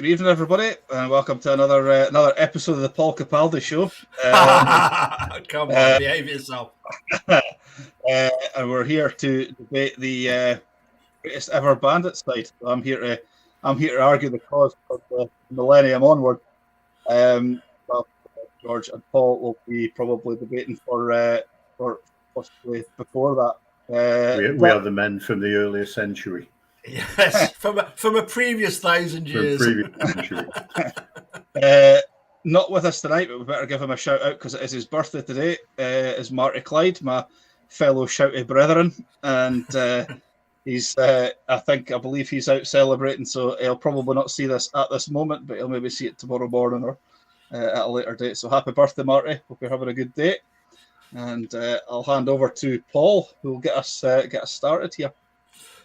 Good evening, everybody, and welcome to another episode of the Paul Capaldi Show. Come on, behave yourself. And we're here to debate the greatest ever Bandit side. I'm here to argue the cause of the millennium onward. Well, George and Paul will be probably debating for possibly before that. We are the men from the earlier century. Yes, from a previous 1,000 years. Not with us tonight, but we better give him a shout out because it is his birthday today. Is Marty Clyde, my fellow shouty brethren, and he's I believe he's out celebrating, so he'll probably not see this at this moment, but he'll maybe see it tomorrow morning or at a later date. So happy birthday, Marty! Hope you're having a good day, and I'll hand over to Paul, who will get us started here.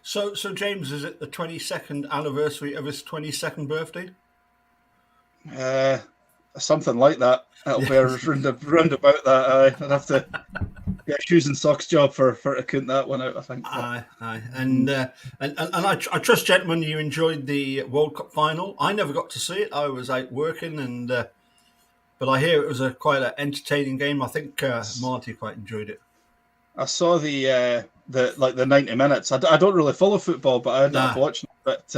So James, is it the 22nd anniversary of his 22nd birthday? Something like that. It'll be round about that. I'd have to get a shoes and socks job for to count that one out, I think. Aye. And I trust, gentlemen, you enjoyed the World Cup final. I never got to see it. I was out working, but I hear it was quite an entertaining game. I think Marty quite enjoyed it. I saw the 90 minutes. I don't really follow football, but I ended up watching it. But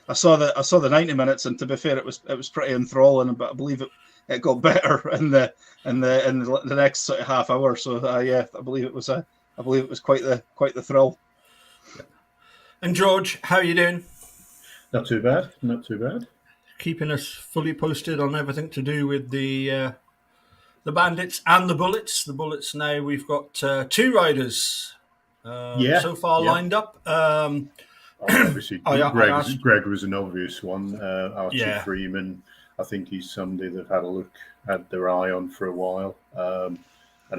I saw the 90 minutes, and to be fair, it was pretty enthralling. But I believe it got better in the next sort of half hour. So I believe it was quite the thrill. And George, how are you doing? Not too bad. Keeping us fully posted on everything to do with the Bandits and the Bullets. The Bullets now we've got two riders so far lined up. Obviously, Greg was an obvious one. Archie Freeman, I think he's somebody they've had their eye on for a while. And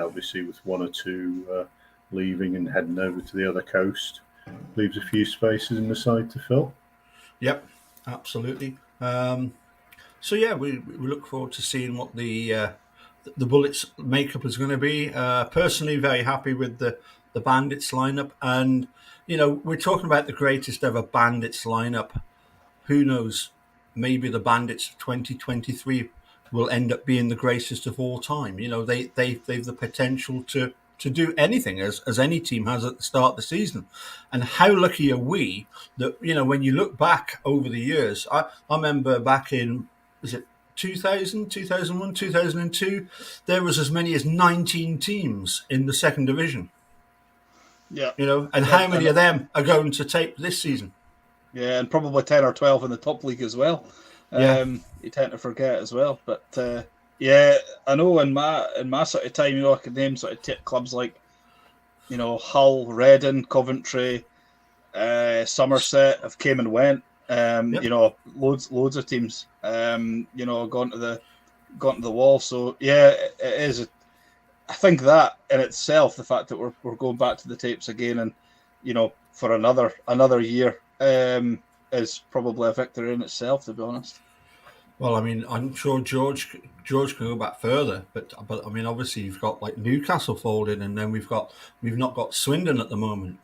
obviously with one or two leaving and heading over to the other coast, leaves a few spaces in the side to fill. Yep, absolutely. We look forward to seeing what the Bullets makeup is going to be. Personally, very happy with the Bandits lineup, and we're talking about the greatest ever Bandits lineup. Who knows? Maybe the Bandits of 2023 will end up being the greatest of all time. They've the potential to do anything as any team has at the start of the season. And how lucky are we that when you look back over the years, I remember back in 2000, 2001, 2002, there was as many as 19 teams in the second division. Yeah. And how many of them are going to tape this season? Yeah, and probably 10 or 12 in the top league as well. You tend to forget as well. But I know in my sort of time, I could name sort of clubs like, Hull, Reading, Coventry, Somerset have came and went. Loads of teams, gone to the wall. So it is. I think that in itself, the fact that we're going back to the tapes again, and for another year, is probably a victory in itself, to be honest. Well, I mean, I'm sure George can go back further, but I mean, obviously you've got like Newcastle folded, and then we've not got Swindon at the moment.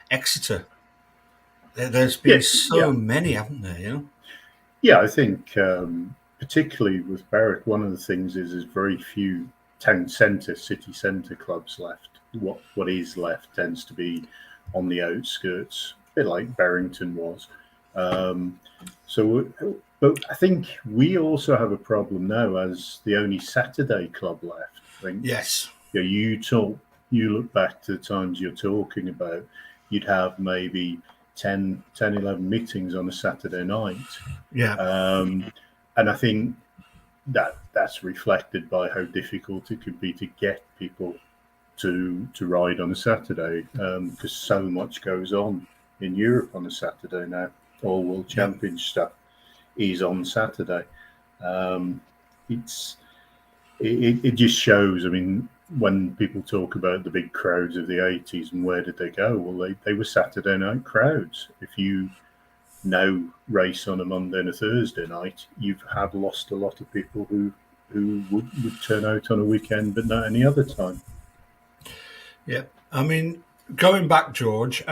Exeter. There's been so many, haven't there? Yeah, I think particularly with Berwick, one of the things is very few city centre clubs left. What is left tends to be on the outskirts, a bit like Berrington was. But I think we also have a problem now as the only Saturday club left. I think. Yes. You look back to the times you're talking about, you'd have maybe 10, 11 meetings on a Saturday night. Yeah. And I think that's reflected by how difficult it could be to get people to ride on a Saturday, because so much goes on in Europe on a Saturday now. All World Championship stuff is on Saturday. It just shows. I mean, when people talk about the big crowds of the 80s and where did they go? Well, they were Saturday night crowds. If you now race on a Monday and a Thursday night, you have lost a lot of people who would turn out on a weekend, but not any other time. Yeah, I mean, going back, George,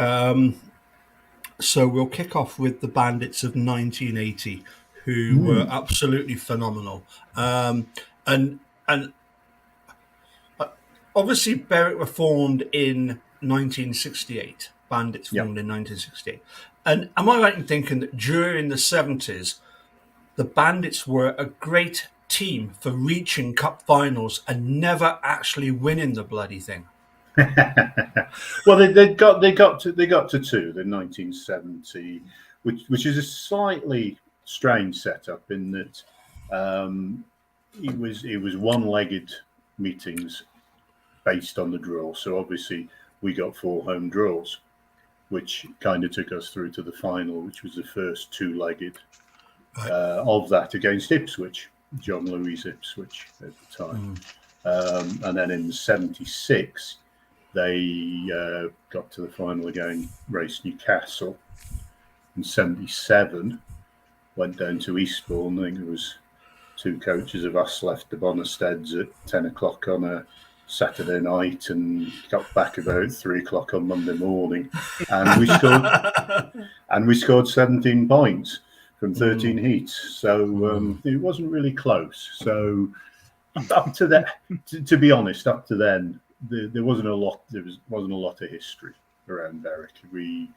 so we'll kick off with the Bandits of 1980. who were absolutely phenomenal. And obviously Berwick were formed in 1968. Bandits formed in 1968. And am I right in thinking that during the 70s, the Bandits were a great team for reaching cup finals and never actually winning the bloody thing? Well, they got to two in 1970, which is a slightly strange setup in that it was one-legged meetings based on the draw. So obviously we got 4 home draws, which kind of took us through to the final, which was the first two-legged of that against Ipswich, John Louis Ipswich at the time. And then in 76, they got to the final again, raced Newcastle. In 77, went down to Eastbourne. I think there was 2 coaches of us left the Bonesteads at 10 o'clock on a Saturday night and got back about 3 o'clock on Monday morning. And we scored 17 points from 13 heats. So it wasn't really close. So up to that, to be honest, up to then, there wasn't a lot. There wasn't a lot of history around Berwick. We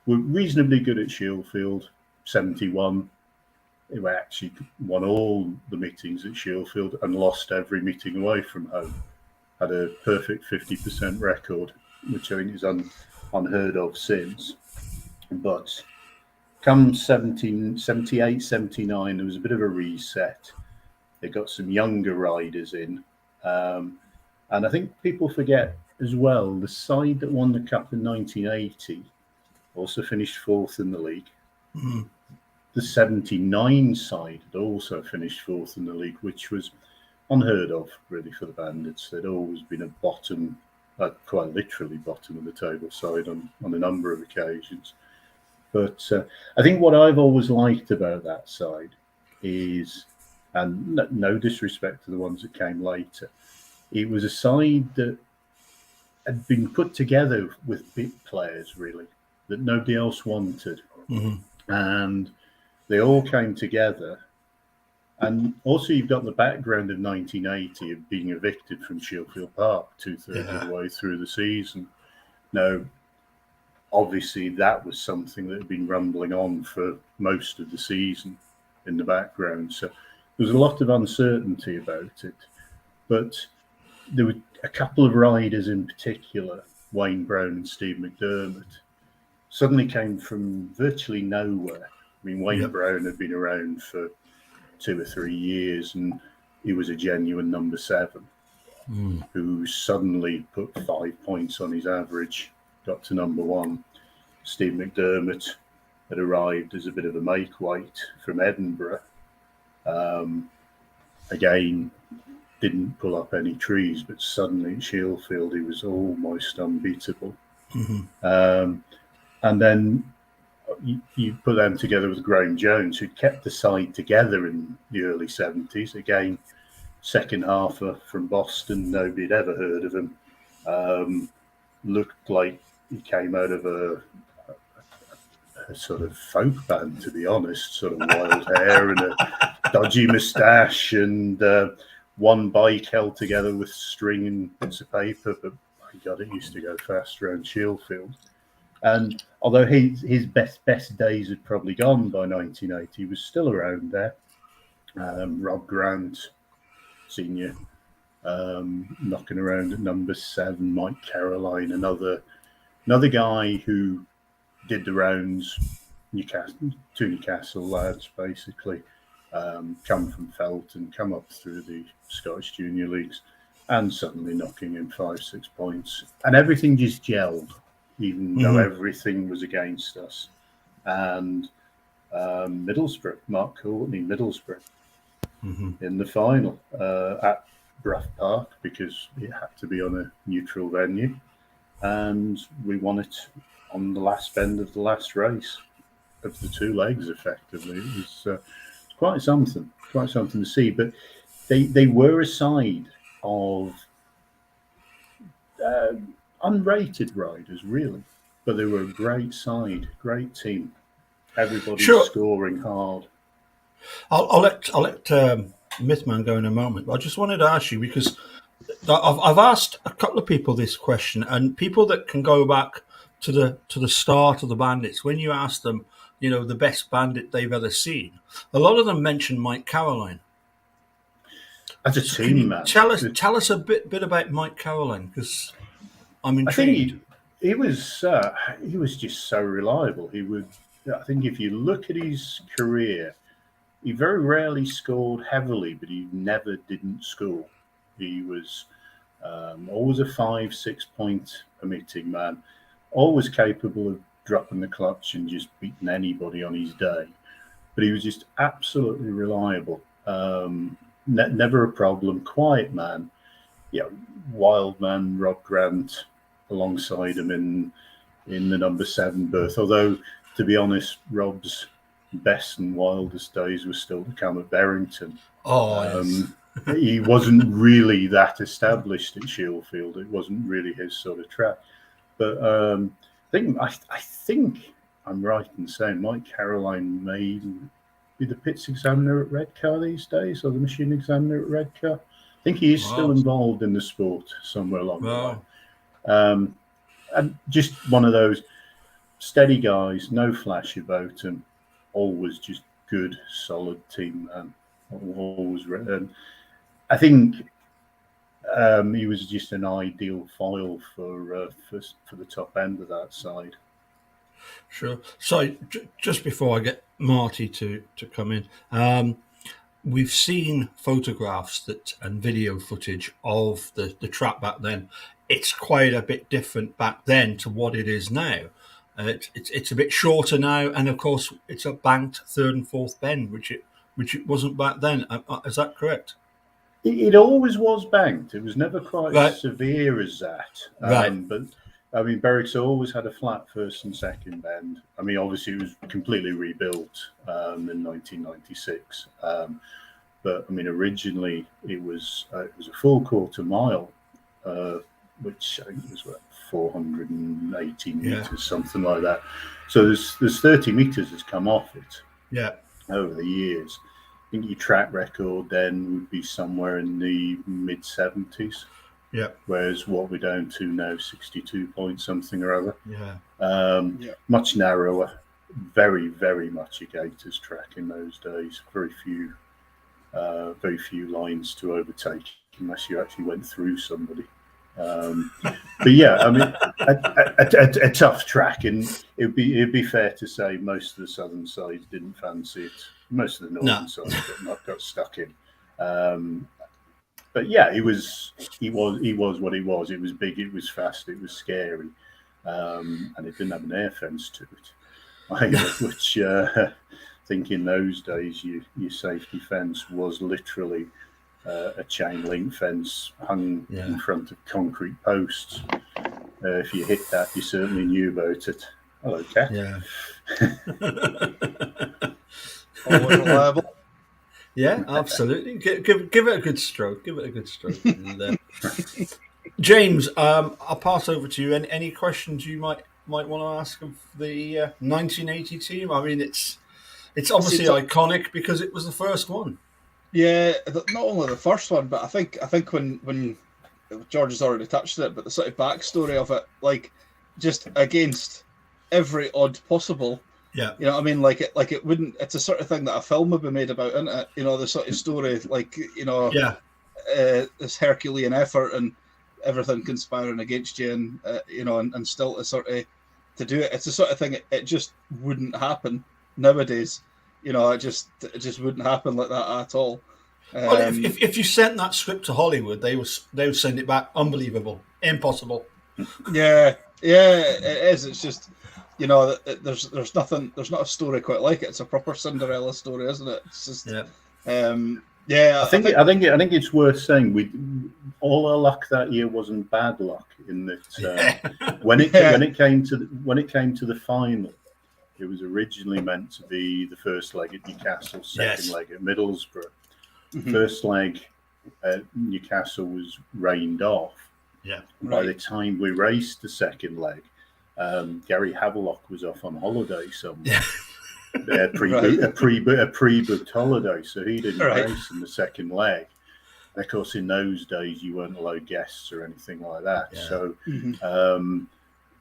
were reasonably good at Shieldfield. 71, we actually won all the meetings at Shieldfield and lost every meeting away from home. Had a perfect 50% record, which I think is unheard of since. But come 78, 79, there was a bit of a reset. They got some younger riders in. And I think people forget as well, the side that won the Cup in 1980 also finished 4th in the league. The 79 side had also finished 4th in the league, which was unheard of, really, for the Bandits. They'd always been a bottom, quite literally bottom of the table side on a number of occasions. But I think what I've always liked about that side is, and no disrespect to the ones that came later, it was a side that had been put together with big players, really, that nobody else wanted. And they all came together. And also you've got the background of 1980 of being evicted from Shieldfield Park 2/3 of the way through the season. Now, obviously that was something that had been rumbling on for most of the season in the background. So there was a lot of uncertainty about it. But there were a couple of riders in particular, Wayne Brown and Steve McDermott, suddenly came from virtually nowhere. I mean, Wayne Brown had been around for 2 or 3 years, and he was a genuine number 7 who suddenly put 5 points on his average, got to number 1. Steve McDermott had arrived as a bit of a make-weight from Edinburgh. Again, didn't pull up any trees, but suddenly at Shieldfield he was almost unbeatable. And then you put them together with Graham Jones, who kept the side together in the early 70s. Again, second halfer from Boston, nobody had ever heard of him. Looked like he came out of a sort of folk band, to be honest, sort of wild hair and a dodgy moustache, and one bike held together with string and bits of paper. But my God, it used to go fast around Shieldfield. And although his best days had probably gone by 1980, he was still around there. Rob Grant, senior, knocking around at number 7. Mike Caroline, another guy who did the rounds. Two Newcastle lads, basically, come from Felton, come up through the Scottish Junior Leagues, and suddenly knocking in 5-6 points, and everything just gelled. Even though everything was against us. And Middlesbrough, Mark Courtney, Middlesbrough, in the final at Brough Park, because it had to be on a neutral venue. And we won it on the last bend of the last race of the 2 legs, effectively. It was quite something to see. But they were a side of unrated riders, really, but they were a great side, great team. Everybody scoring hard. I'll let Mythman go in a moment, but I just wanted to ask you because I've asked a couple of people this question, and people that can go back to the start of the Bandits. When you ask them, the best Bandit they've ever seen, a lot of them mention Mike Caroline. As a So team, man. Tell us a bit about Mike Caroline, because I'm intrigued. I think he was just so reliable. I think if you look at his career, he very rarely scored heavily, but he never didn't score. He was always a 5-6 point permitting man, always capable of dropping the clutch and just beating anybody on his day. But he was just absolutely reliable. Never a problem. Quiet man. Wild man Rob Grant alongside him in the number 7 berth. Although, to be honest, Rob's best and wildest days were still to come at Berrington. Yes. He wasn't really that established at Shieldfield. It wasn't really his sort of track. But I think I'm right in saying Mike Caroline may be the pits examiner at Redcar these days, or the machine examiner at Redcar. I think he is still involved in the sport somewhere along the line. And just one of those steady guys, no flash about him, always just good, solid team man. Always. I think he was just an ideal foil for the top end of that side. Sure. So just before I get Marty to come in, we've seen photographs and video footage of the track back then. It's quite a bit different back then to what it is now. It's a bit shorter now, and of course it's a banked third and fourth bend, which it wasn't back then. Is that correct? It always was banked. It was never quite as severe as that. But I mean, Berwick's always had a flat first and second bend. I mean, obviously it was completely rebuilt in 1996. But I mean, originally it was a full quarter mile, which I think was 480 meters, something like that. So there's 30 meters has come off it. Over the years. I think your track record then would be somewhere in the mid 70s. Whereas what we're down to now, 62 point something or other. Much narrower, very, very much a Gators track in those days. Very few lines to overtake unless you actually went through somebody. But yeah, I mean, a tough track, and it'd be fair to say most of the southern sides didn't fancy it. Most of the northern sides got stuck in. But yeah, he was what he was. It was big, it was fast, it was scary, and it didn't have an air fence to it, which I think in those days your safety fence was literally a chain link fence hung in front of concrete posts. If you hit that, you certainly knew about it. Hello, Cat. Yeah. Always reliable. Yeah, absolutely. Give it a good stroke. Give it a good stroke. And, James, I'll pass over to you. Any questions you might want to ask of the 1980 team? I mean, it's obviously iconic because it was the first one. Yeah, not only the first one, but I think when George has already touched it, but the sort of backstory of it, like just against every odd possible. Yeah, you know what I mean? Like it wouldn't. It's a sort of thing that a film would be made about, isn't it? You know, the sort of story, like this Herculean effort and everything conspiring against you, and and still to sort of to do it. It's the sort of thing it just wouldn't happen nowadays. You know, it just wouldn't happen like that at all. Well, if you sent that script to Hollywood, they would send it back. Unbelievable, impossible. Yeah, it is. It's just. You know, there's nothing. There's not a story quite like it. It's a proper Cinderella story, isn't it? It's just, I think it's worth saying all our luck that year wasn't bad luck in that when it came to the final, it was originally meant to be the first leg at Newcastle, second leg at Middlesbrough. Mm-hmm. First leg at Newcastle was rained off. Yeah. By the time we raced the second leg, Gary Havelock was off on holiday somewhere. a pre-booked holiday, so he didn't race in the second leg. And of course, in those days, you weren't allowed guests or anything like that. Yeah. So,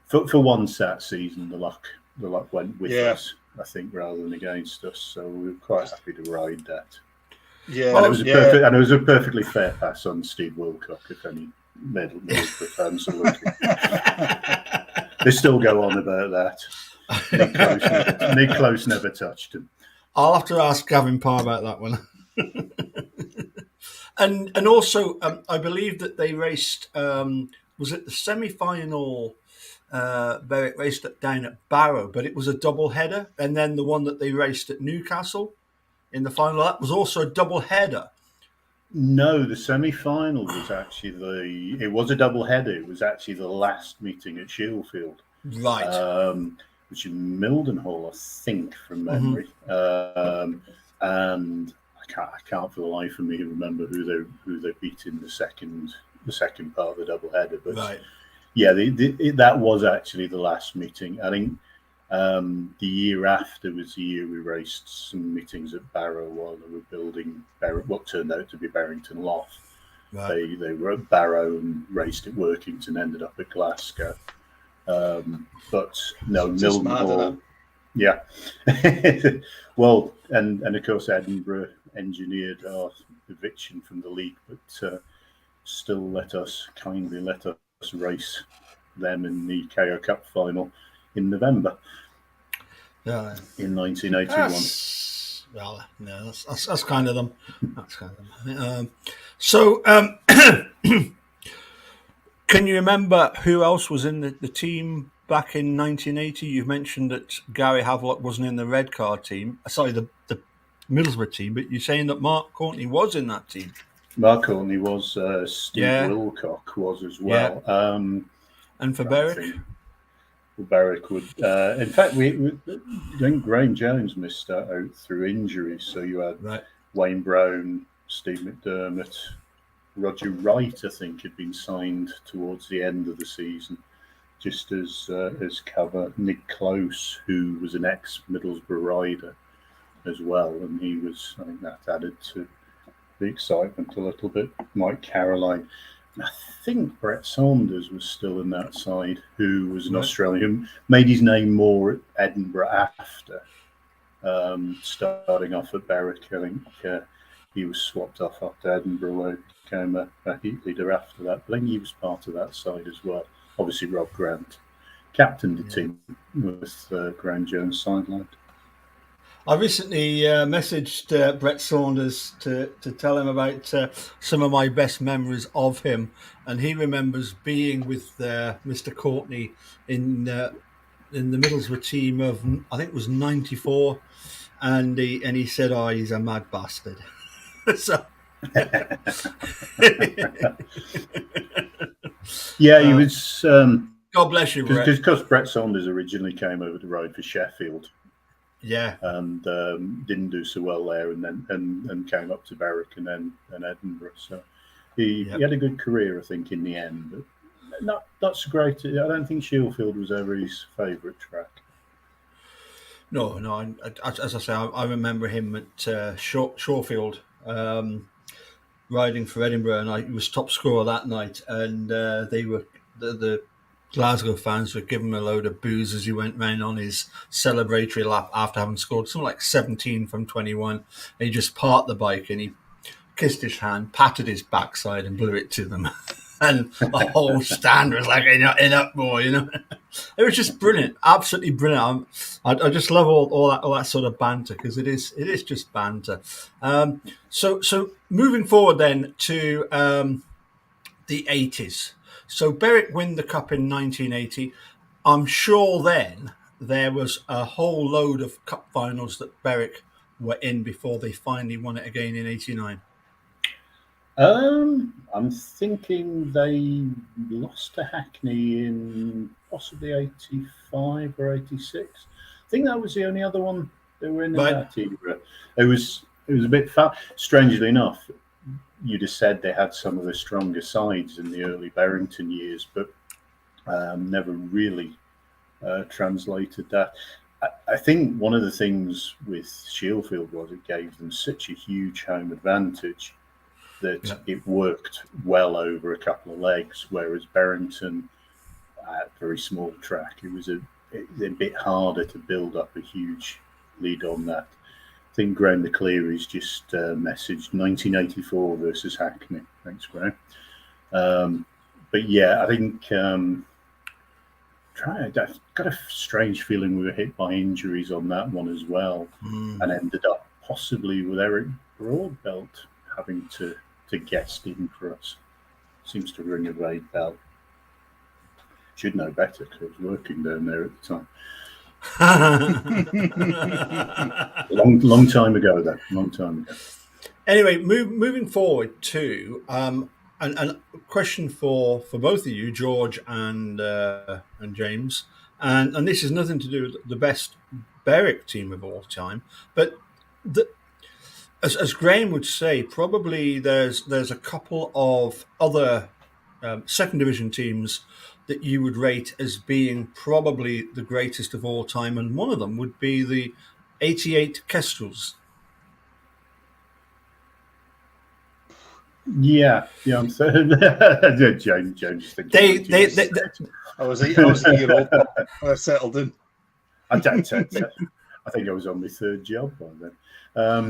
for once that season, the luck went with us, I think, rather than against us. So we were quite happy to ride that. Yeah, and it was a perfectly fair pass on Steve Wilcock. If any Middlesbrough fans are looking, they still go on about that. Nick Close never touched him. I'll have to ask Gavin Parr about that one. and also, I believe that they raced. Was it the semi-final? Berwick raced down at Barrow, but it was a double header, and then the one that they raced at Newcastle in the final, that was also a double header. No, the semi-final was actually it was a double header. It was actually the last meeting at Shieldfield, right? Which is Mildenhall, I think, from memory. And I can't for the life of me remember who they beat in the second part of the double header, but. Right. Yeah, that was actually the last meeting. I think the year after was the year we raced some meetings at Barrow while they were building what turned out to be Barrington Loft. Right. They were at Barrow and raced at Workington, ended up at Glasgow. But no, Mildenhall. Yeah. Well, and of course Edinburgh engineered our eviction from the league, but still kindly let us race them in the KO Cup final in November. Yeah, in 1981. That's kind of them. That's kind of them. So, can you remember who else was in the team back in 1980? You've mentioned that Gary Havelock wasn't in the red car team. Sorry, the Middlesbrough team, but you're saying that Mark Courtney was in that team. Mark Courtney was, Steve Wilcock was as well. Yeah. And for Berwick? Berwick would, in fact, I think Graham Jones missed out through injuries. So you had Wayne Brown, Steve McDermott, Roger Wright, I think, had been signed towards the end of the season, just as cover. Nick Close, who was an ex-Middlesbrough rider as well, and he was, I think that added to the excitement a little bit. Mike Caroline. I think Brett Saunders was still in that side, who was an Australian who made his name more at Edinburgh after starting off at Berwick. I think he was swapped off after Edinburgh, where he became a heat leader after that. But I think he was part of that side as well. Obviously, Rob Grant captained the team with Graham Jones sidelined. I recently messaged Brett Saunders to tell him about some of my best memories of him, and he remembers being with Mr. Courtney in the Middlesbrough team of, I think it was 94, and he said, "Oh, he's a mad bastard." So. Yeah, he was. God bless you, Brett. Because Brett Saunders originally came over to ride for Sheffield. Yeah, and didn't do so well there, and then came up to Berwick and then Edinburgh. So he had a good career, I think, in the end. But not so great. I don't think Shieldfield was ever his favourite track. No. As I say, I remember him at Shawfield riding for Edinburgh, and he was top scorer that night. And they were the Glasgow fans were giving him a load of booze as he went round on his celebratory lap after having scored something like 17 from 21. And he just parked the bike and he kissed his hand, patted his backside and blew it to them. And the whole stand was like in uproar, you know. It was just brilliant, absolutely brilliant. I just love all that sort of banter, because it is just banter. So moving forward then to the 80s. So Berwick win the cup in 1980. I'm sure then there was a whole load of cup finals that Berwick were in before they finally won it again in 89. I'm thinking they lost to Hackney in possibly 85 or 86. I think that was the only other one they were in that era. It was a bit far. Strangely enough, you'd have said they had some of the stronger sides in the early Barrington years, but never really translated that. I think one of the things with Shieldfield was it gave them such a huge home advantage that it worked well over a couple of legs, whereas Berrington, very small track, it was a bit harder to build up a huge lead on that. I think Graham McCleary's just messaged 1984 versus Hackney. Thanks, Graham. But yeah, I think I've got a strange feeling we were hit by injuries on that one as well, and ended up possibly with Eric Broadbelt having to guest in for us. Seems to ring a vague bell. Should know better because I was working down there at the time. long time ago, though. Long time ago. Anyway, moving forward to and a question for both of you, George and James, and this has nothing to do with the best Berwick team of all time, but as Graham would say, probably there's a couple of other second division teams that you would rate as being probably the greatest of all time, and one of them would be the '88 Kestrels. Yeah, I'm saying James. I was a year old. I settled in. I think I was on my third job by then.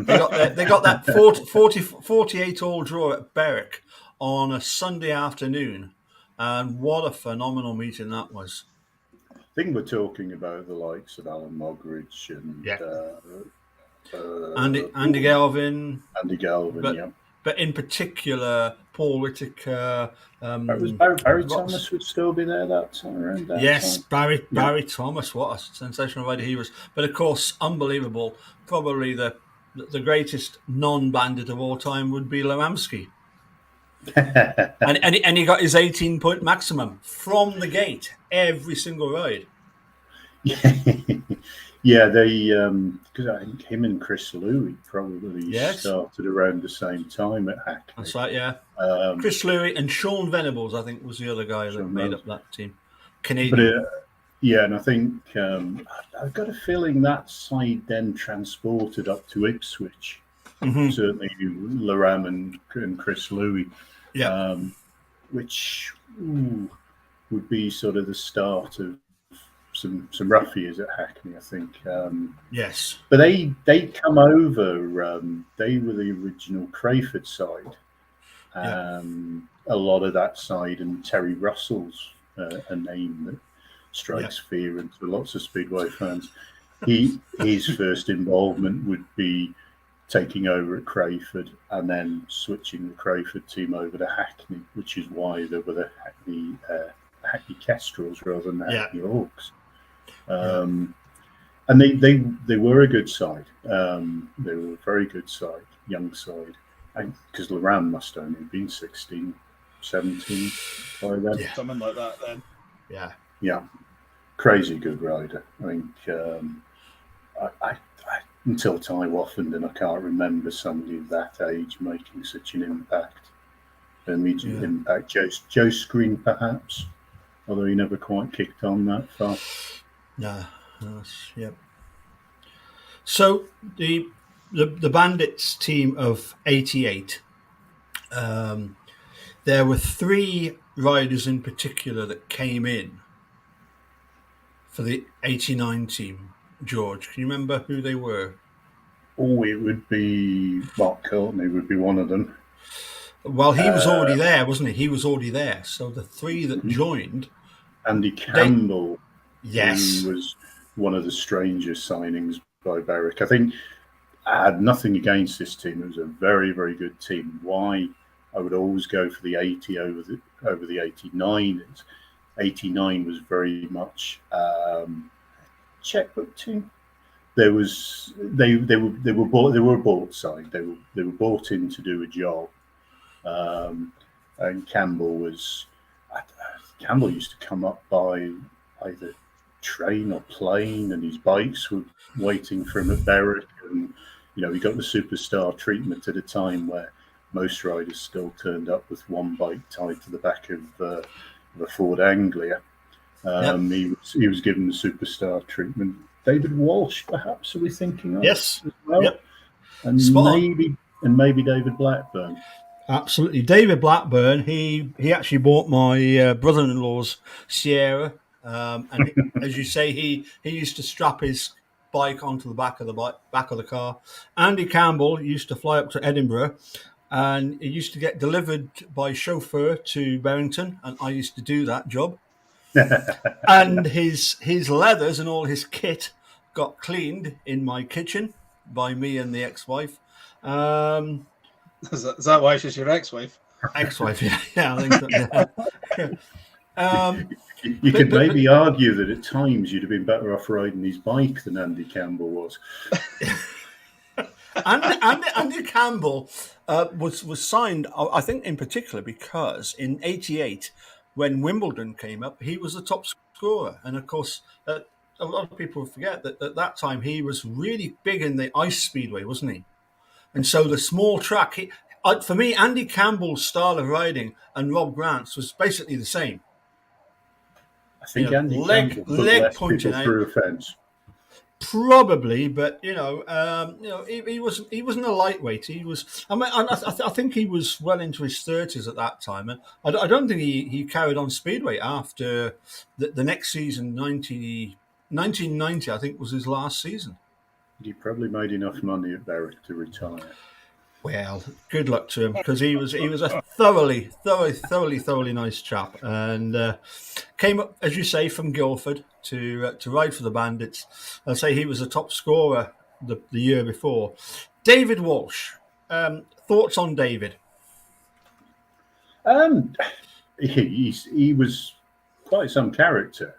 They got that 48-all draw at Berwick on a Sunday afternoon, and what a phenomenal meeting that was. I think we're talking about the likes of Alan Mogridge and Andy Galvin. Andy Galvin, But in particular, Paul Whitaker. Was Barry Thomas would still be there that time around that yes, time? Barry Thomas. What a sensational rider he was. But of course, unbelievable. Probably the greatest non-bandit of all time would be Loramsky. and he got his 18-point maximum from the gate every single ride. Yeah, they because I think him and Chris Louie probably started around the same time at Hackney. That's right, yeah. Chris Louie and Sean Venables, I think, was the other guy that made up that team. Canadian. But, and I think I've got a feeling that side then transported up to Ipswich. Mm-hmm. Certainly, Loram and Chris Louie. Yeah. Which would be sort of the start of some rough years at Hackney, I think. Yes. But they come over. They were the original Crayford side. A lot of that side, and Terry Russell's a name that strikes fear into lots of Speedway fans. His first involvement would be taking over at Crayford and then switching the Crayford team over to Hackney, which is why they were the Hackney Kestrels rather than the Hackney Hawks. And they were a good side. They were a very good side, young side. Because Loram must only have been 16, 17 by then. Yeah. Something like that then. Yeah. Yeah. Crazy good rider. I think I until Ty Woffenden, I can't remember somebody of that age making such an impact. Immediate impact. Joe Screen, perhaps, although he never quite kicked on that far. No, So the Bandits team of '88, there were three riders in particular that came in for the '89 team. George, can you remember who they were? Oh, it would be Mark Courtney would be one of them. Well, he was already there, wasn't he? He was already there. So the three that joined... Andy Campbell, yes, who was one of the strangest signings by Berwick. I think I had nothing against this team. It was a very, very good team. Why I would always go for the 80 over the 89 is 89 was very much checkbook team. They were a bought side. They were bought in to do a job. And Campbell used to come up by either train or plane, and his bikes were waiting for him at Berwick. And he got the superstar treatment at a time where most riders still turned up with one bike tied to the back of a Ford Anglia. He was given the superstar treatment David Walsh, perhaps, are we thinking of? Yes. As well? Yep. And Spot maybe David Blackburn. Absolutely. David Blackburn, he actually bought my brother-in-law's Sierra. And as you say, he used to strap his bike onto the back of the car. Andy Campbell used to fly up to Edinburgh, and he used to get delivered by chauffeur to Barrington, and I used to do that job. And his leathers and all his kit got cleaned in my kitchen by me and the ex-wife. Is that why she's your ex-wife? Ex-wife, yeah, I think so. Yeah. You could maybe argue that at times you'd have been better off riding his bike than Andy Campbell was. Andy Campbell was signed, I think, in particular because in '88, when Wimbledon came up, he was the top scorer, and of course, a lot of people forget that at that time he was really big in the ice speedway, wasn't he? And so the small track, for me, Andy Campbell's style of riding and Rob Grant's was basically the same. I think Andy Campbell put less people through a fence. Probably, but he wasn't a lightweight. He was. I mean, I think he was well into his 30s at that time, and I don't think he carried on Speedway after the next season. 1990, I think, was his last season. He probably made enough money at Berwick to retire. Well, good luck to him, because he was a thoroughly nice chap, and came up, as you say, from Guildford to ride for the Bandits. I'll say he was a top scorer the year before. David Walsh, thoughts on David? He was quite some character.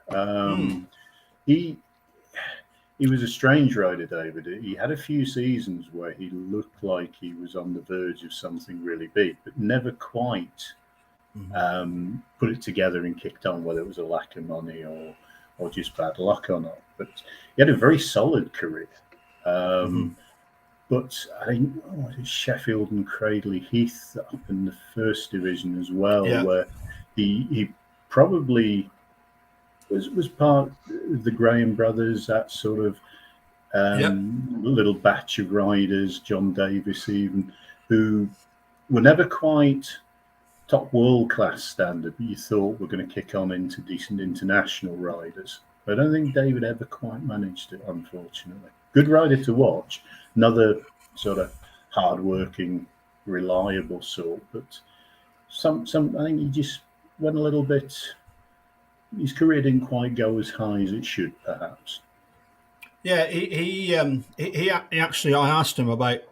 He was a strange rider, David. He had a few seasons where he looked like he was on the verge of something really big, but never quite put it together and kicked on, whether it was a lack of money or just bad luck or not. But he had a very solid career. But I think Sheffield and Cradley Heath up in the first division as well, where he probably was part of the Graham brothers, that sort of little batch of riders, John Davis even, who were never quite top world-class standard, but you thought were going to kick on into decent international riders. But I don't think David ever quite managed it, unfortunately. Good rider to watch, another sort of hard-working, reliable sort, but some I think he just went a little bit. His career didn't quite go as high as it should, perhaps. Yeah, he actually, I asked him about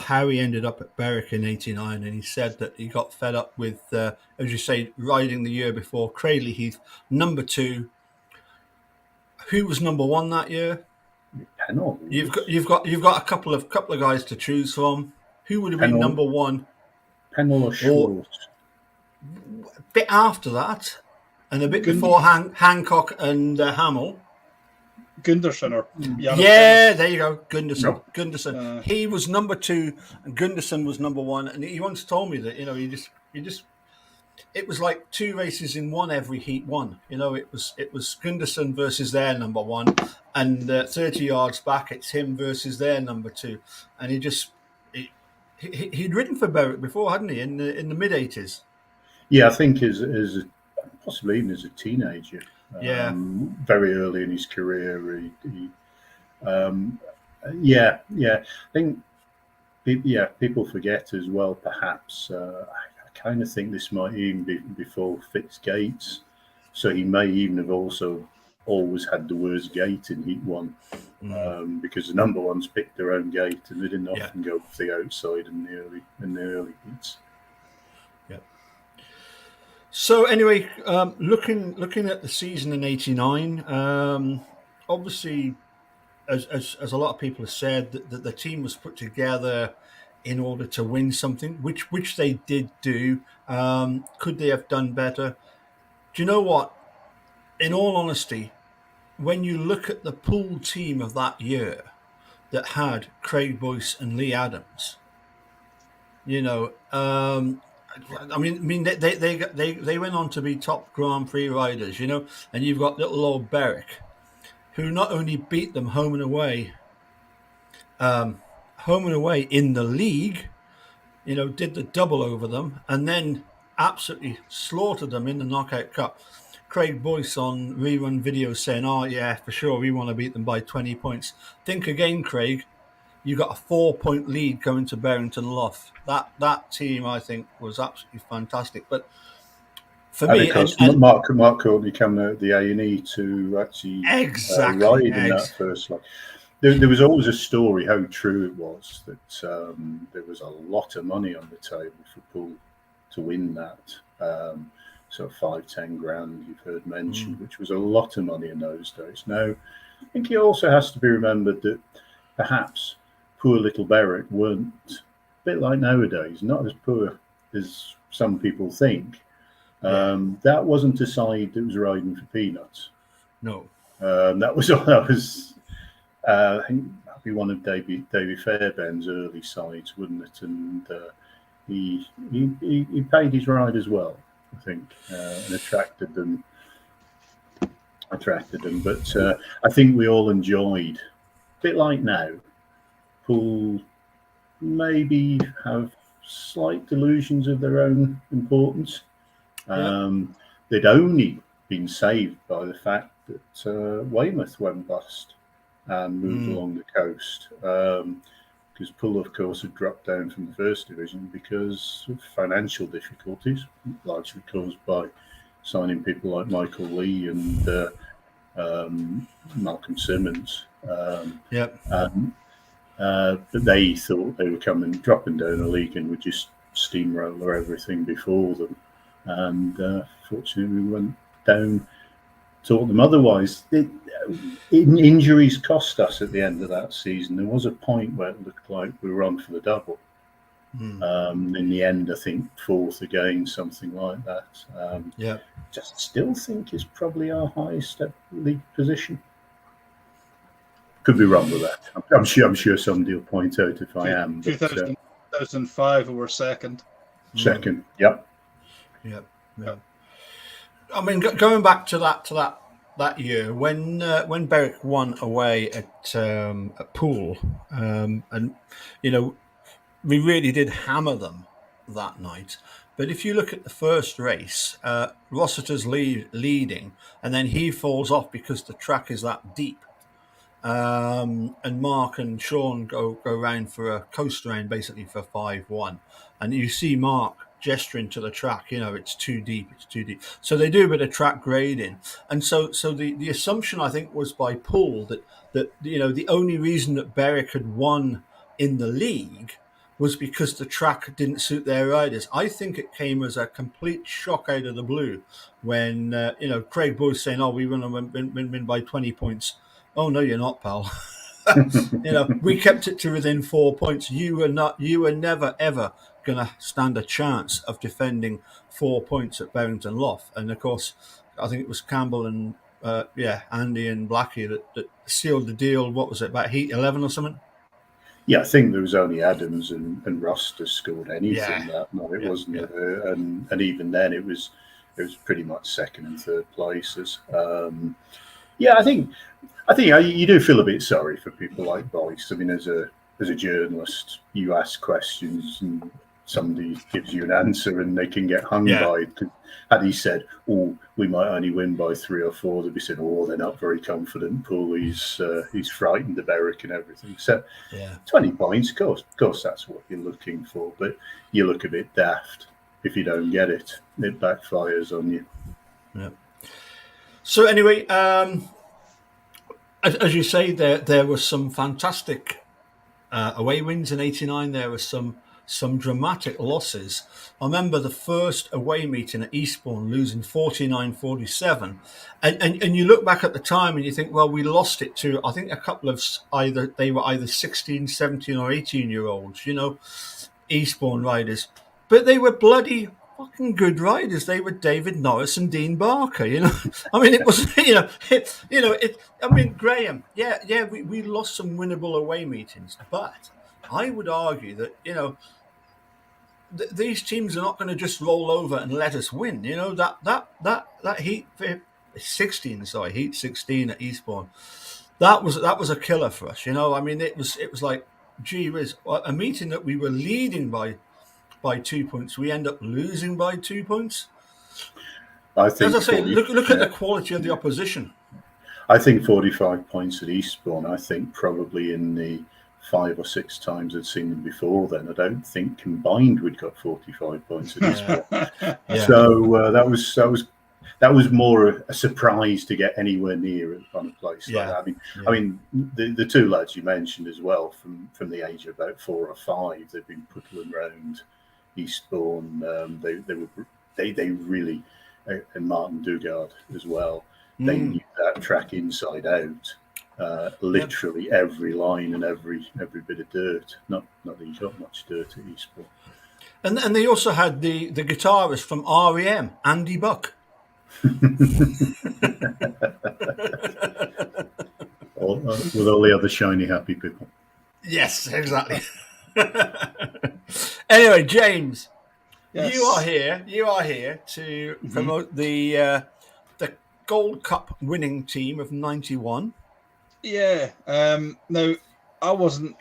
how he ended up at Berwick in '89, and he said that he got fed up with, as you say, riding the year before Cradley Heath, number 2. Who was number 1 that year? Pennell. You've got a couple of guys to choose from. Who would have been number 1? Pennell or Schwartz? A bit after that. And a bit before Hancock and Hamill. Gunderson or there you go, Gunderson. No. Gunderson. He was number 2, and Gunderson was number 1. And he once told me that he just it was like 2 races in one every heat one. It was Gunderson versus their number 1, and 30 yards back it's him versus their number 2. And he'd ridden for Berwick before, hadn't he? In the mid '80s. Yeah, I think as possibly even as a teenager. Very early in his career, I think people forget as well. Perhaps I kind of think this might even be before Fitz Gates, so he may even have also always had the worst gate in Heat 1, because the number 1s picked their own gate and they didn't often go off the outside in the early heats. So anyway, looking at the season in '89, obviously, as a lot of people have said, that the team was put together in order to win something, which they did do. Could they have done better? Do you know what? In all honesty, when you look at the pool team of that year that had Craig Boyce and Lee Adams, I mean, they went on to be top Grand Prix riders, and you've got little old Berwick, who not only beat them home and away in the league, did the double over them, and then absolutely slaughtered them in the Knockout Cup. Craig Boyce on rerun video saying, "Oh yeah, for sure, we want to beat them by 20 points." Think again, Craig. You got a 4-point lead going to Barrington Lough. That team, I think, was absolutely fantastic. But for me, of course, Mark Courtney came out of the A&E to actually ride in that first line. There was always a story, how true it was, that there was a lot of money on the table for Poole to win that. So 5-10 grand you've heard mentioned, which was a lot of money in those days. Now, I think it also has to be remembered that perhaps poor little Berwick weren't, a bit like nowadays, not as poor as some people think. That wasn't a side that was riding for peanuts. No. That was I think that'd be one of Davy Fairbairn's early sides, wouldn't it? And he paid his ride as well, I think, and attracted them. But I think we all enjoyed, a bit like now, Poole maybe have slight delusions of their own importance. They'd only been saved by the fact that Weymouth went bust and moved along the coast, because Poole, of course, had dropped down from the first division because of financial difficulties, largely caused by signing people like Michael Lee and Malcolm Simmons. But they thought they were dropping down a league and would just steamroller everything before them. And fortunately, we went down, taught them otherwise. Injuries cost us at the end of that season. There was a point where it looked like we were on for the double. In the end, I think fourth again, something like that. Just still think it's probably our highest league position. Could be wrong with that. I'm sure somebody will point out if I am. 2005, we were second. Second, yep. I mean, going back to that year when Berwick won away at Poole, and we really did hammer them that night. But if you look at the first race, Rossiter's leading, and then he falls off because the track is that deep. And Mark and Sean go round for a coast round, basically for 5-1, and you see Mark gesturing to the track, it's too deep. So they do a bit of track grading, and so the assumption, I think, was by Poole that the only reason that Berwick had won in the league was because the track didn't suit their riders. I think it came as a complete shock out of the blue when Craig Boyce saying, "Oh, we win by 20 points." Oh no, you're not, pal. We kept it to within 4 points. You were never ever going to stand a chance of defending 4 points at Barrington Lough. And of course, I think it was Campbell and Andy and Blackie that sealed the deal. What was it, about heat 11 or something? Yeah, I think there was only Adams and Ross that scored anything that night, wasn't it? And even then, it was pretty much second and third places. I think you do feel a bit sorry for people like Boyce. I mean, as a journalist, you ask questions and somebody gives you an answer and they can get hung by it. Had he said, "Oh, we might only win by 3 or 4," they'd be saying, "Oh, they're not very confident. Poole, he's frightened of Berwick and everything." So 20 points, of course, that's what you're looking for. But you look a bit daft if you don't get it. It backfires on you. Yeah. So anyway, as you say, there were some fantastic away wins in '89. There were some dramatic losses. I remember the first away meeting at Eastbourne losing 49-47, and you look back at the time and you think, well, we lost it to, I think, a couple of either 16, 17 or 18-year-olds, Eastbourne riders, but they were bloody fucking good riders. They were David Norris and Dean Barker, I mean, it was, I mean, Graham, we lost some winnable away meetings, but I would argue that, these teams are not going to just roll over and let us win. That heat 16, sorry, Heat 16 at Eastbourne. That was a killer for us. I mean, it was like, gee whiz, a meeting that we were leading by 2 points, we end up losing by 2 points. I think, as I say, look at the quality of the opposition. I think 45 points at Eastbourne. I think probably in the 5 or 6 times I'd seen them before then, I don't think combined we'd got 45 points at Eastbourne. So that was more a surprise to get anywhere near on a place like that. I mean, the 2 lads you mentioned as well, from the age of about 4 or 5, they've been puttling around Eastbourne. They really, and Martin Dugard as well. They knew that track inside out, literally every line and every bit of dirt. Not that you got much dirt at Eastbourne. And they also had the guitarist from REM, Andy Buck. With all the other shiny happy people. Yes, exactly. Anyway, James, yes. You are here to promote the Gold Cup winning team of 91. Yeah. Now, I wasn't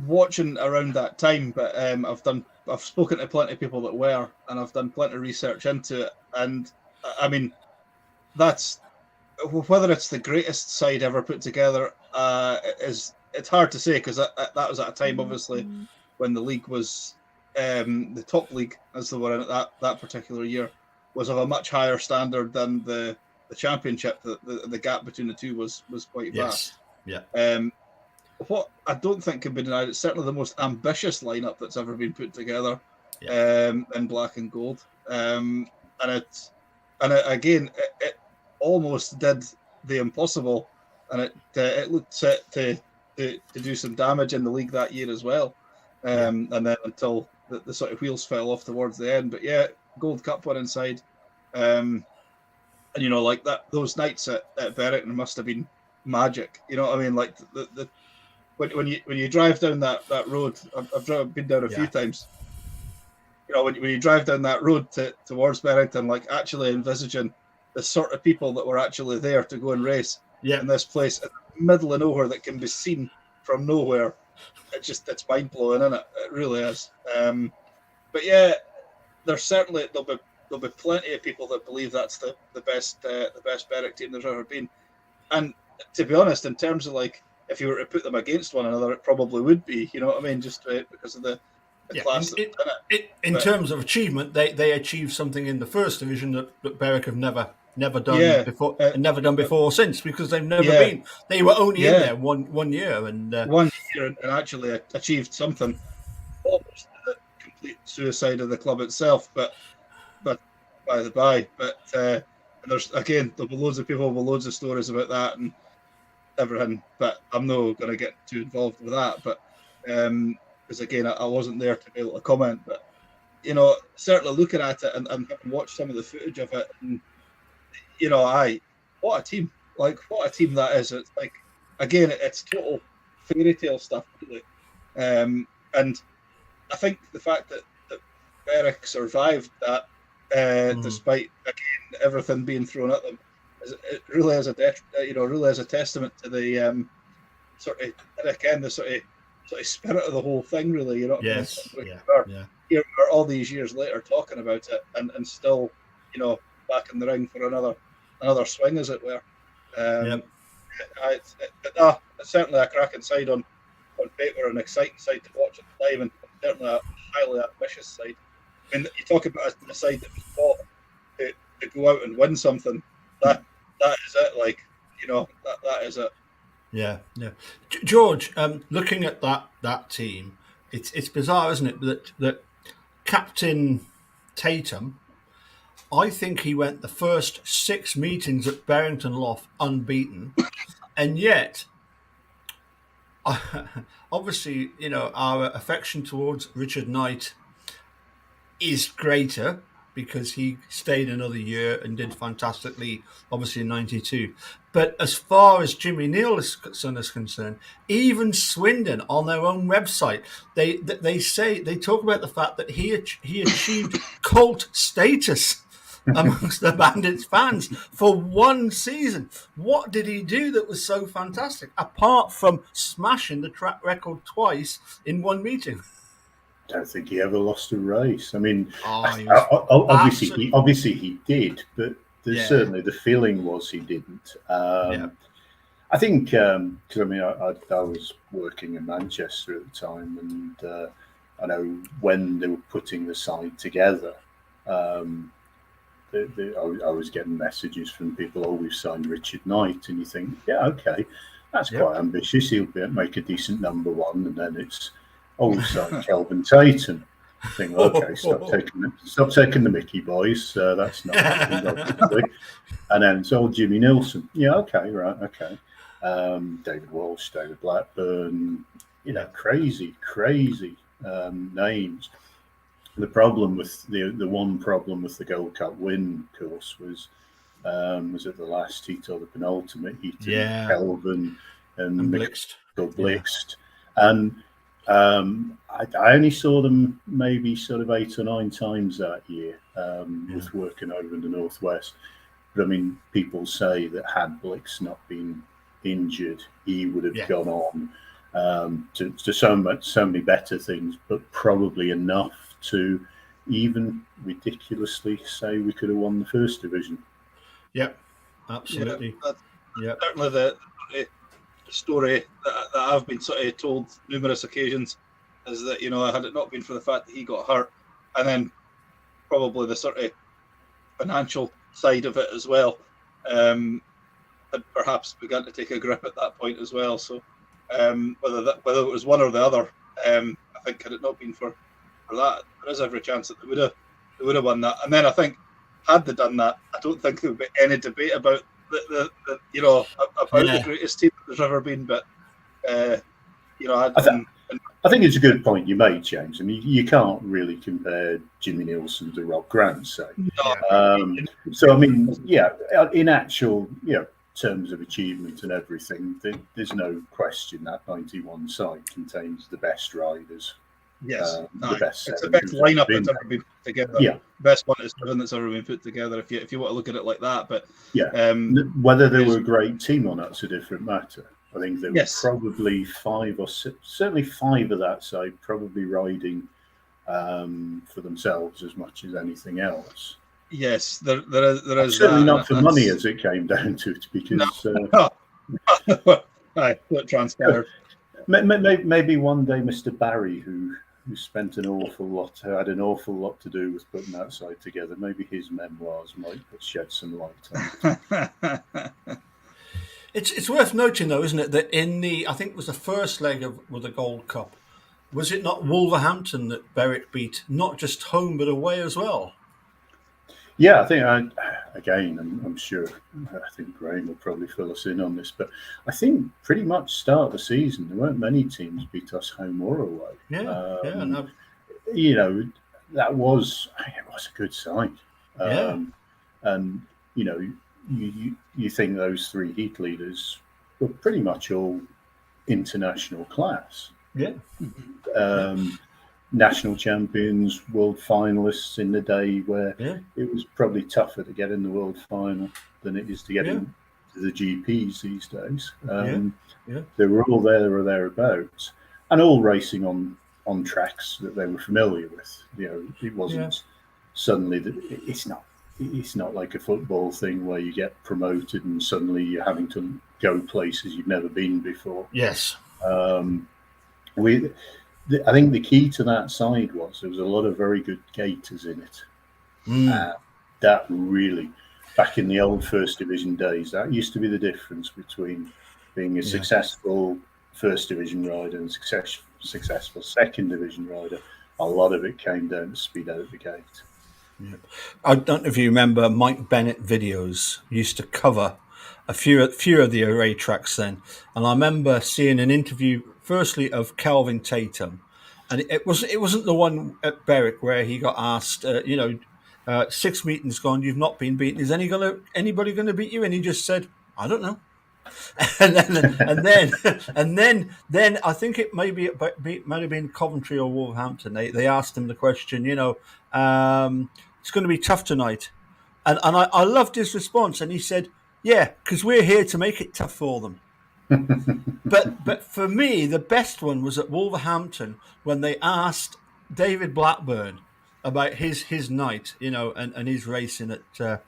watching around that time, but I've spoken to plenty of people that were, and I've done plenty of research into it. And I mean, that's whether it's the greatest side ever put together. It's hard to say, because that was at a time, obviously, when the league was the top league, as they were in that particular year, was of a much higher standard than the championship. The gap between the two was quite vast. Yeah. What I don't think can be denied, it's certainly the most ambitious lineup that's ever been put together in black and gold. And it almost did the impossible, and it looked set to do some damage in the league that year as well. And then until the sort of wheels fell off towards the end. But yeah, Gold Cup one inside. And like that, those nights at Berwick must have been magic. You know what I mean? Like when you drive down that road, I've been down a few times. When you drive down that road towards Barrington, like actually envisaging the sort of people that were actually there to go and race in this place in the middle of nowhere that can be seen from nowhere. It's mind blowing, isn't it? It really is. But yeah, there'll be plenty of people that believe that's the best Berwick team there's ever been. And to be honest, in terms of like, if you were to put them against one another, it probably would be. You know what I mean? Just because of the class. In terms of achievement, they achieved something in the first division that Berwick have never done before, and never done before or since, because they've never been. They were only in there one year, and actually achieved something almost the complete suicide of the club itself. But by the by, and there'll be loads of people with loads of stories about that and everything. But I'm not going to get too involved with that. But because again, I wasn't there to be able to comment. But certainly looking at it and having watched some of the footage of it, and what a team! Like what a team that is. It's like, again, it's total fairy tale stuff, really. And I think the fact that Berwick survived that, despite again everything being thrown at them, it really is a testament to the sort of spirit of the whole thing, really. Yes. Here all these years later talking about it, and still, back in the ring for another swing, as it were. It's certainly a cracking side on paper, an exciting side to watch at the time, and certainly a highly ambitious side. I mean, you talk about a side that was fought to go out and win something. That is it. Like, that is it. Yeah. George, looking at that team, it's bizarre, isn't it, that Captain Tatum, I think he went the first 6 meetings at Barrington Loft unbeaten, and yet, obviously, our affection towards Richard Knight is greater because he stayed another year and did fantastically, obviously in '92. But as far as Jimmy Nielsen is concerned, even Swindon on their own website, they talk about the fact that he achieved cult status. amongst the Bandits fans for one season. What did he do that was so fantastic, apart from smashing the track record twice in one meeting? I don't think he ever lost a race. I mean, obviously he did, but certainly the feeling was he didn't. I think because I mean I was working in Manchester at the time, and I know when they were putting the side together, I was getting messages from people, "Oh, we've signed Richard Knight," and you think, "Yeah, okay, that's quite ambitious. He'll make a decent number one," and then it's, "Oh, we've signed Kelvin Tatum." I think, okay, stop taking the Mickey, boys. That's not obviously. And then it's old Jimmy Nilsson. Yeah, okay, right, okay. David Walsh, David Blackburn, crazy names. The problem with the one problem with the Gold Cup win, of course, was at the last heat or the penultimate heat. Kelvin and Blixt. And I only saw them maybe sort of 8 or 9 times that year with working over in the Northwest. But I mean, people say that had Blixt not been injured, he would have gone on to so many better things, but probably enough to even ridiculously say we could have won the first division. Yep, absolutely. Certainly the story that I've been sort of told numerous occasions is that, had it not been for the fact that he got hurt, and then probably the sort of financial side of it as well, had perhaps begun to take a grip at that point as well. So whether it was one or the other, I think had it not been for that, there is every chance that they would have won that. And then I think had they done that, I don't think there would be any debate about the greatest team there's ever been. But I think it's a good point you made, James. I mean, you can't really compare Jimmy Nilsson to Rob Grant, say. So I mean, in actual terms of achievement and everything, there's no question that 91 side contains the best riders. Yes, the best. It's the best lineup that's ever been put together. Yeah, best one that's ever been put together. If you want to look at it like that, but whether they were a great team or not, it's a different matter. I think there were probably 5 or 6, certainly 5 of that side probably riding for themselves as much as anything else. Yes, there is certainly not for money as it came down to it, because what transpired. Maybe one day Mr. Barry, who spent had an awful lot to do with putting that side together, maybe his memoirs might shed some light on it. It's worth noting, though, isn't it, that in I think it was the first leg of the Gold Cup, was it not Wolverhampton that Berwick beat, not just home but away as well? Yeah, I think, I'm sure, I think Graham will probably fill us in on this, but I think pretty much start of the season, there weren't many teams beat us home or away. That was a good sign. And, you think those 3 heat leaders were pretty much all international class. Yeah. National champions, world finalists in the day where it was probably tougher to get in the world final than it is to get into the GPs these days. They were all there or thereabouts, and all racing on tracks that they were familiar with. It wasn't suddenly that it's not like a football thing where you get promoted and suddenly you're having to go places you've never been before. Yes. I think the key to that side was there was a lot of very good gators in it. That really, back in the old First Division days, that used to be the difference between being a successful First Division rider and successful Second Division rider. A lot of it came down to speed out of the gate. Yeah. I don't know if you remember, Mike Bennett videos used to cover a few of the array tracks then, and I remember seeing an interview firstly of Kelvin Tatum, and it wasn't the one at Berwick where he got asked 6 meetings gone, you've not been beaten, is anybody going to beat you? And he just said, I don't know. and then I think it might have been Coventry or Wolverhampton. They asked him the question, it's going to be tough tonight. And I loved his response. And he said, yeah, because we're here to make it tough for them. But for me, the best one was at Wolverhampton when they asked David Blackburn about his night, and his racing at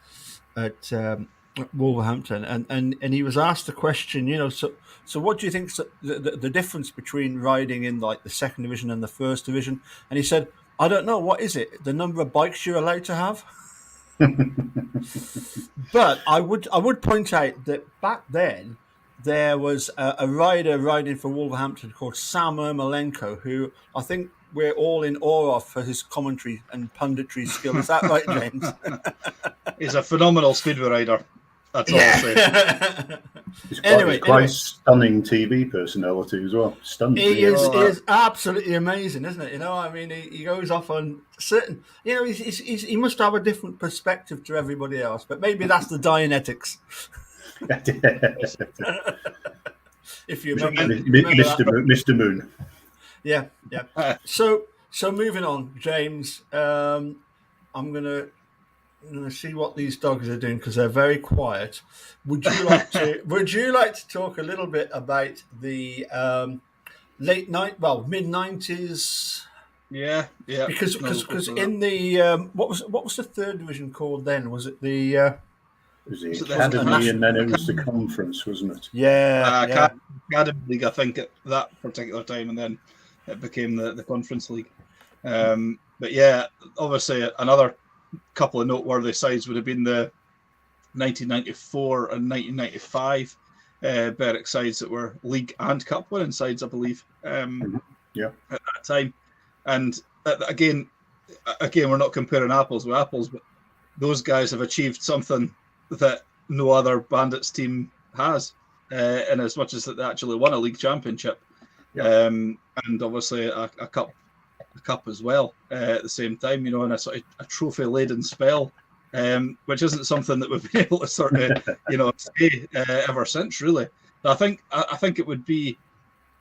Wolverhampton, and he was asked the question, so what do you think's the difference between riding in like the second division and the first division? And he said, I don't know, what is it? The number of bikes you're allowed to have? But I would point out that back then there was a rider riding for Wolverhampton called Sam Ermolenko, who I think we're all in awe of for his commentary and punditry skill. Is that right, James? He's a phenomenal speedway rider. That's all I'll say. He's quite stunning TV personality as well. Stunning. He is absolutely amazing, isn't it? I mean, he goes off on certain. He must have a different perspective to everybody else, but maybe that's the Dianetics. If you remember, Mr. Moon. Yeah. So moving on, James. I'm gonna see what these dogs are doing because they're very quiet. Would you like to talk a little bit about the mid 90s? Yeah. Because in the what was the third division called then? Was it the it was the Academy, and then it was the conference, wasn't it? Yeah, Academy League, I think, at that particular time, and then it became the Conference League. But yeah, obviously another couple of noteworthy sides would have been the 1994 and 1995 Berwick sides that were league and cup winning sides, I believe. At that time, and again, we're not comparing apples with apples, but those guys have achieved something that no other Bandits team has, in as much as that they actually won a league championship, and obviously a cup as well at the same time, in a sort of a trophy laden spell, which isn't something that we've been able to sort of say ever since, really. But I think it would be,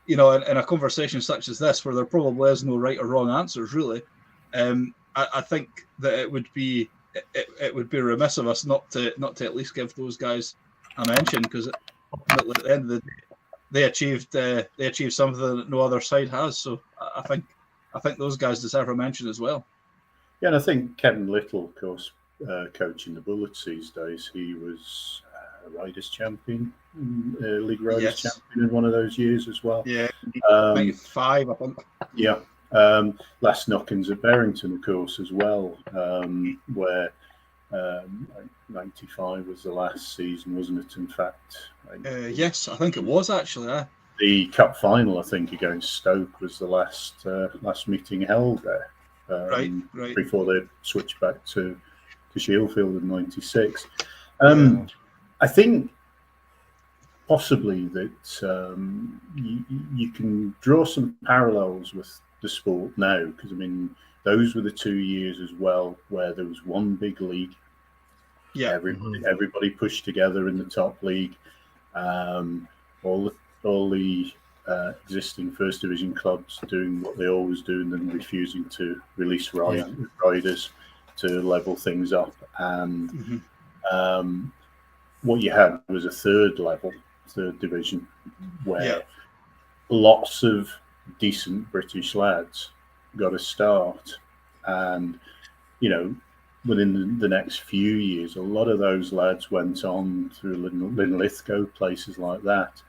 in a conversation such as this, where there probably is no right or wrong answers, really. I think that it would be remiss of us not to at least give those guys a mention, because ultimately at the end of the day, they achieved something that no other side has. So I think those guys deserve a mention as well. Yeah, and I think Kevin Little, of course, coaching the Bullets these days, he was a Riders champion, League Riders champion in one of those years as well. Yeah, 95, I think. Yeah. Last knock-ins at Barrington, of course, as well, where 95 was the last season, wasn't it? In fact, yes, I think it was actually. The cup final, I think, against Stoke was the last meeting held there. Right. Before they switched back to Shieldfield in '96. I think possibly that you can draw some parallels with the sport now, because I mean those were the 2 years as well where there was one big league. Yeah, everybody pushed together in the top league. All the existing first division clubs doing what they always do and then refusing to release riders to level things up. And what you had was a third division, where lots of decent British lads got a start. And, within the next few years, a lot of those lads went on through Linlithgow, places like that,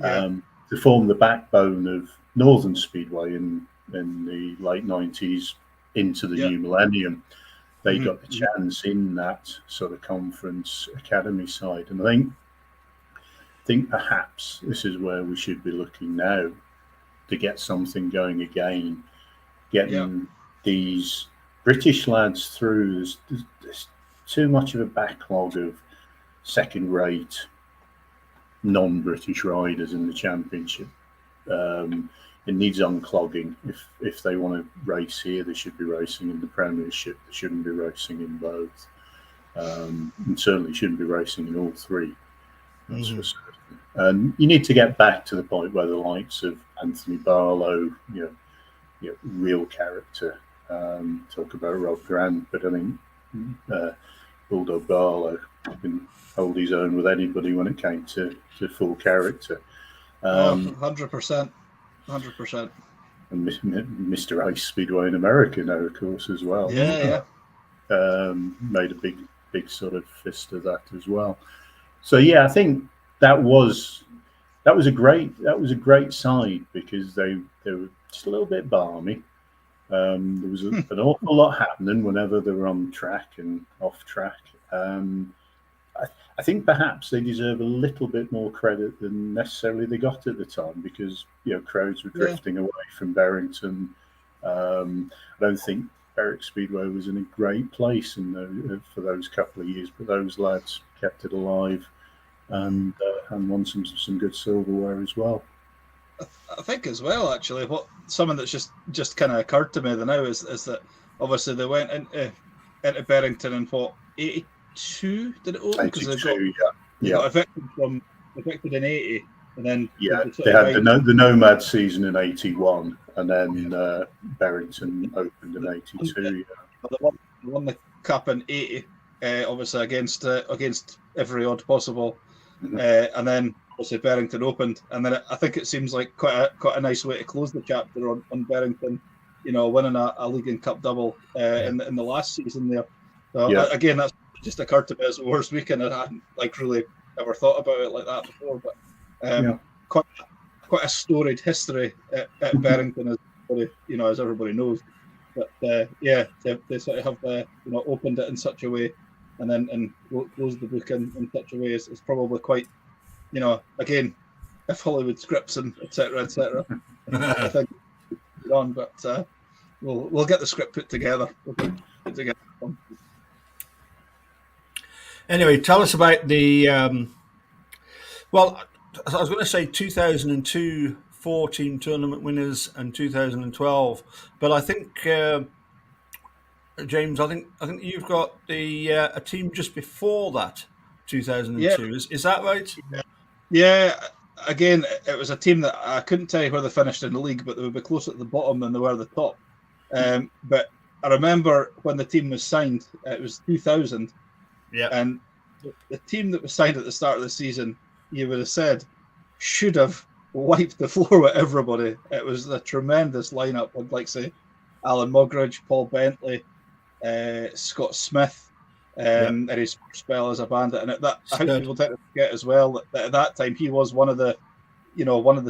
to form the backbone of Northern Speedway in the late 90s into the new millennium. They got the chance in that sort of conference academy side. And I think perhaps this is where we should be looking now to get something going again, getting these British lads through. There's too much of a backlog of second-rate non-British riders in the championship. It needs unclogging. If they want to race here, they should be racing in the Premiership. They shouldn't be racing in both, and certainly shouldn't be racing in all three. That's for certain. And you need to get back to the point where the likes of Anthony Barlow, real character. Talk about Rob Grant, but I mean Bulldog Barlow can hold his own with anybody when it came to full character. 100%. 100%. And Mr. Ice Speedway in America now, of course, as well. Yeah. Made a big sort of fist of that as well. So yeah, I think that was a great side because they were just a little bit balmy. There was an awful lot happening whenever they were on track and off track. I think perhaps they deserve a little bit more credit than necessarily they got at the time because crowds were drifting away from Barrington. I don't think Berwick Speedway was in a great place for those couple of years, but those lads kept it alive and won some good silverware as well. I think as well, actually, something that's just kind of occurred to me now is that obviously they went into Barrington in 82 did it open? 82, they got evicted in 80, and then they had the Nomad season in 81, and then Barrington opened in 82. They won the cup in 80, obviously against every odd possible, and then obviously Barrington opened, and then I think it seems like quite a nice way to close the chapter on Barrington, winning a league and cup double in the last season there. So again, that's just occurred to me as the worst weekend. I hadn't really ever thought about it like that before, but quite a storied history at Barrington, as everybody knows. But they sort of have opened it in such a way, and then closed the book in such a way is probably quite, again, if Hollywood scripts and etc. I think on, but we'll get the script put together. Anyway, tell us about the, well, I was going to say 2002 4-team tournament winners and 2012, but I think, James, I think you've got a team just before that, 2002. Yeah. Is that right? Yeah. Again, it was a team that I couldn't tell you where they finished in the league, but they would be closer at the bottom than they were at the top. But I remember when the team was signed, it was 2000. Yeah. And the team that was signed at the start of the season, you would have said, should have wiped the floor with everybody. It was a tremendous lineup with, like, say, Alan Mugridge, Paul Bentley, Scott Smith, in his first spell as a Bandit. And I think people tend to forget as well that at that time he was one of the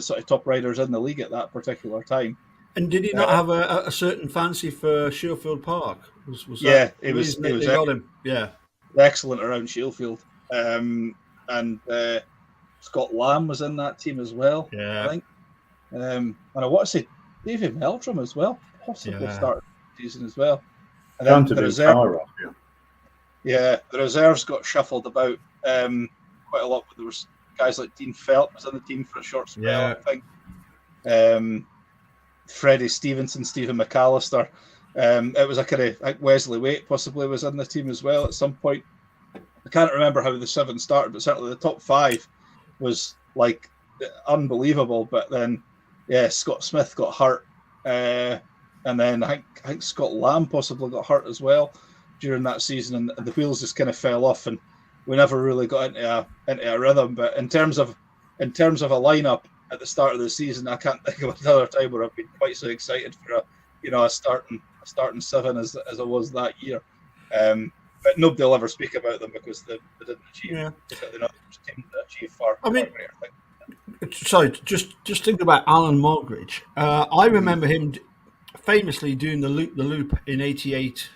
sort of top riders in the league at that particular time. And did he not have a certain fancy for Sheffield Park? Was that it was. They got him. Yeah. Excellent around Sheffield, and Scott Lamb was in that team as well. Yeah, I think, and I want to say David Meldrum as well, possibly started the season as well. And then the reserves got shuffled about quite a lot. But there was guys like Dean Felt was on the team for a short spell. I think Freddie Stevenson, Stephen McAllister. It was a kind of, I think Wesley Waite possibly was in the team as well at some point. I can't remember how the 7 started, but certainly the top 5 was like unbelievable. But then, Scott Smith got hurt, and then I think Scott Lamb possibly got hurt as well during that season, and the wheels just kind of fell off, and we never really got into a rhythm. But in terms of a lineup at the start of the season, I can't think of another time where I've been quite so excited for a starting 7 as I was that year. But nobody will ever speak about them because they didn't achieve. Yeah. They're not the team that achieved far greater things. Sorry, just think about Alan Mogridge. I remember him famously doing the loop in '88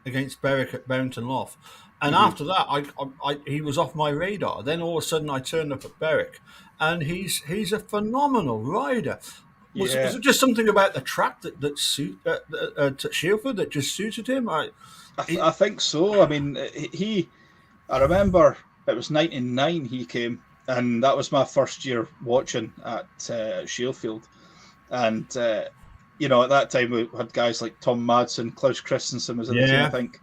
against Berwick at Barrington Lough, and after that, he was off my radar. Then all of a sudden, I turned up at Berwick, and he's a phenomenal rider. Was it just something about the track that suited Sherford that just suited him? I think so. I mean, I remember it was '99 he came, and that was my first year watching at Sheffield. And, at that time we had guys like Tom Madsen, Klaus Christensen was in the team, I think.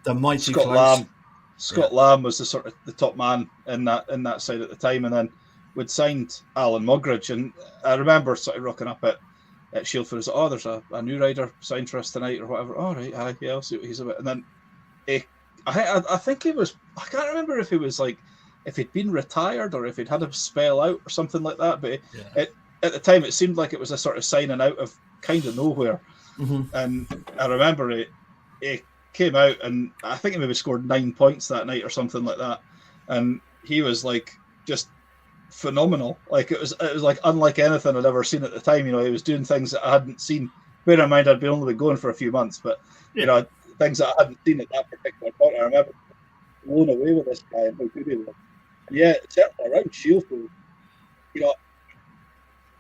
The mighty Scott Klaus. Lamb. Scott Lamb was the sort of the top man in that side at the time. And then we'd signed Alan Mugridge, and I remember sort of rocking up at Sheffield as, there's a new rider signed for us tonight or whatever. All right, yeah, I'll see what he's about. And then I think he was. I can't remember if he was like if he'd been retired or if he'd had a spell out or something like that. But at the time, it seemed like it was a sort of signing out of kind of nowhere. Mm-hmm. And I remember it came out, and I think he maybe scored 9 points that night or something like that. And he was like just phenomenal. Like it was like unlike anything I'd ever seen at the time. You know, he was doing things that I hadn't seen. Bear in mind, I'd been only been going for a few months, but you know, things that I hadn't seen at that particular point. I remember blown away with this guy and how good he was. And yeah, certainly around Shielfield, you know,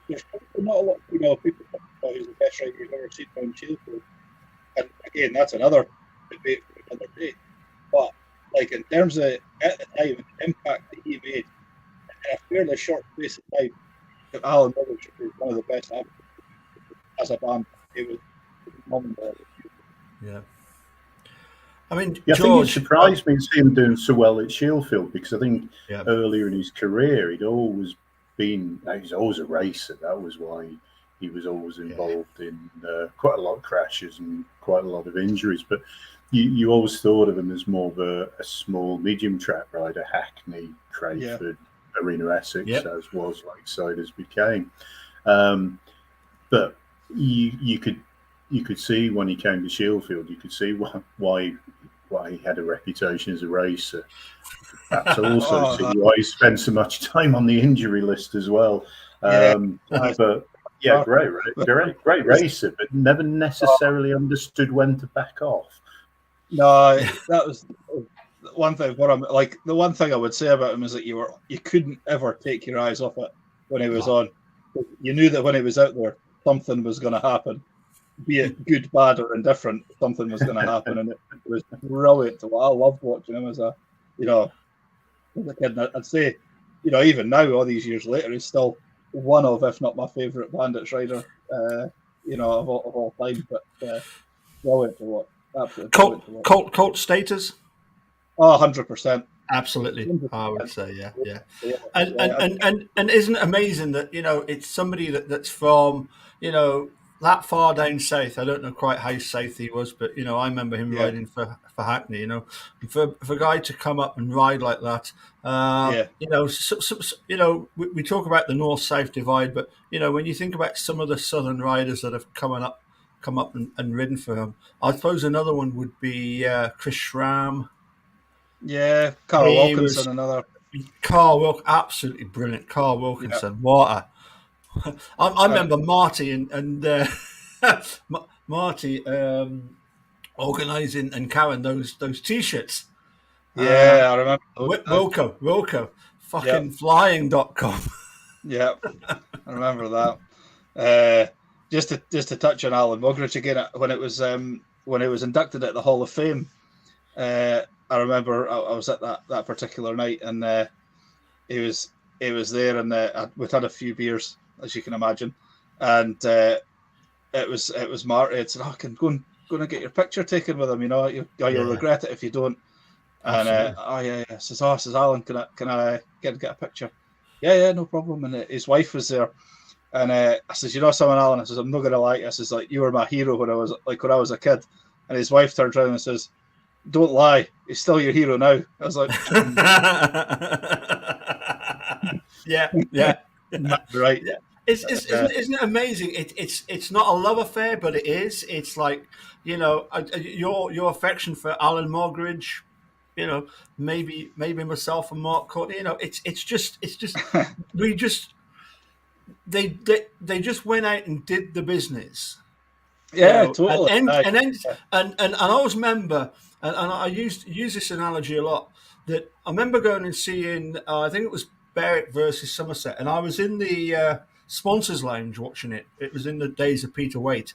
there's probably not a lot, you know, people talk about who's the best writer you've ever seen around Shielfield. And again, that's another debate for another day. But like in terms of at the time and the impact that he made in a fairly short space of time, Alan Mothers was one of the best as a band. It was phenomenal. Yeah. I mean, yeah, George, I think it surprised me to see him doing so well at Shielfield, because I think earlier in his career he was always a racer. That was why he was always involved in quite a lot of crashes and quite a lot of injuries. But you always thought of him as more of a small, medium track rider, Hackney, Crayford, Arena Essex, as was Lakeside as became. But you could see when he came to Shielfield, you could see why he had a reputation as a racer. That's also see why he spent so much time on the injury list as well. But yeah, great racer, but never necessarily understood when to back off. No, that was one thing. The one thing I would say about him is that you couldn't ever take your eyes off it when he was on. You knew that when he was out there, something was going to happen, be it good, bad, or indifferent. Something was going to happen, and it was brilliant. I loved watching him as a kid. I'd say, you know, even now, all these years later, he's still one of, if not my favourite Bandits rider, you know, of all time. But brilliant to watch. Absolutely. Cult status? Oh, 100%. Absolutely, 100%. I would say, yeah. And isn't it amazing that, you know, it's somebody that's from, you know, that far down south. I don't know quite how south he was, but, you know, I remember him riding for Hackney, you know. And for a guy to come up and ride like that, you know, you know, we talk about the north-south divide, but, you know, when you think about some of the southern riders that have come up and ridden for him, I suppose another one would be Chris Schramm. Yeah, Carl Wilkinson, another. Absolutely brilliant. Carl Wilkinson, what a... I remember Marty and Marty organising and carrying those T-shirts. Yeah, I remember. Wilco, fucking flying.com. Yeah, I remember that. Just to touch on Alan Muggeridge again, when it was inducted at the Hall of Fame, I remember I was at that particular night, and he was there, and we'd had a few beers, as you can imagine, and it was Marty. It said, "Oh, can go and get your picture taken with him. You know, you'll regret it if you don't." And says Alan, can I get a picture? Yeah, no problem. And his wife was there. And I says, you know something, Alan? I says, I'm not going to lie. I says, like, you were my hero when I was a kid. And his wife turns around and says, don't lie. He's still your hero now. I was like, yeah. Right. Yeah. Isn't it amazing? It's not a love affair, but it is. It's like, you know, your affection for Alan Muggeridge, you know, maybe myself and Mark Courtney, you know, it's just they just went out and did the business. Yeah, you know, totally. And I always remember, and I use this analogy a lot, that I remember going and seeing, I think it was Berwick versus Somerset, and I was in the sponsors lounge watching it. It was in the days of Peter Waite,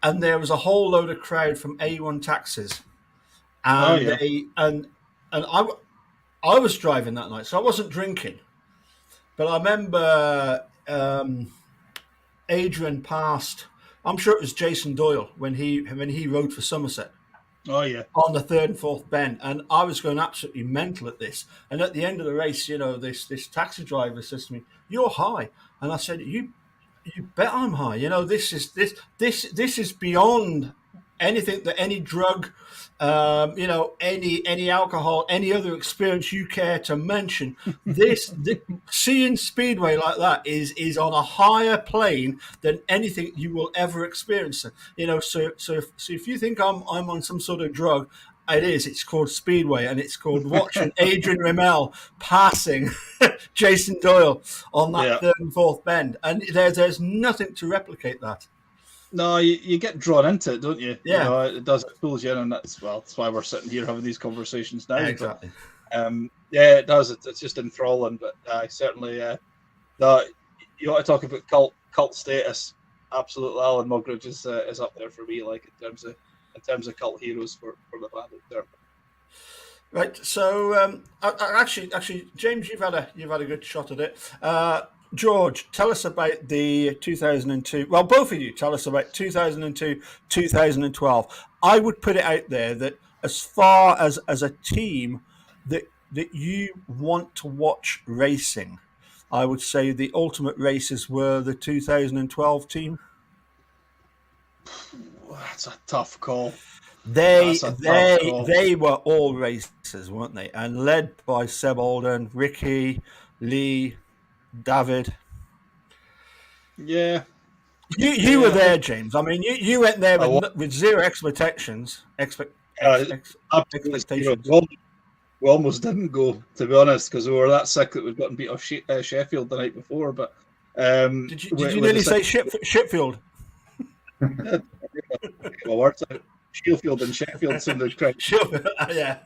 and there was a whole load of crowd from A1 Taxis, and I was driving that night, so I wasn't drinking, but I remember Adrian passed. I'm sure it was Jason Doyle when he rode for Somerset. Oh yeah, on the third and fourth bend, and I was going absolutely mental at this. And at the end of the race, you know, this taxi driver says to me, "You're high," and I said, "You bet I'm high. You know, this is beyond anything that any drug, any alcohol, any other experience you care to mention, seeing Speedway like that is on a higher plane than anything you will ever experience. So if you think I'm on some sort of drug, it is. It's called Speedway, and it's called watching Adrian Rimmel passing Jason Doyle on that third and fourth bend, and there's nothing to replicate that. No, you get drawn into it, don't you? Yeah, it does. It pulls you in, and that's why we're sitting here having these conversations now. Exactly. But, it does. It's just enthralling. But certainly, you want to talk about cult status. Absolutely, Alan Mugridge is up there for me. Like in terms of cult heroes for the Bandit there. Right. So actually, James, you've had a good shot at it. George, tell us about the 2002. Well, both of you tell us about 2002, 2012. I would put it out there that as far as a team that you want to watch racing, I would say the ultimate races were the 2012 team. That's a tough call. They were all racers, weren't they? And led by Seb Alden, Ricky, Lee, David. Yeah. You were there, James. I mean, you went there with zero expectations. Expectations. We almost didn't go, to be honest, because we were that sick that we'd gotten beat off Sheffield the night before. But did you nearly say Shipfield? Well, words out. Sheffield and Sheffield sounded correct. Yeah.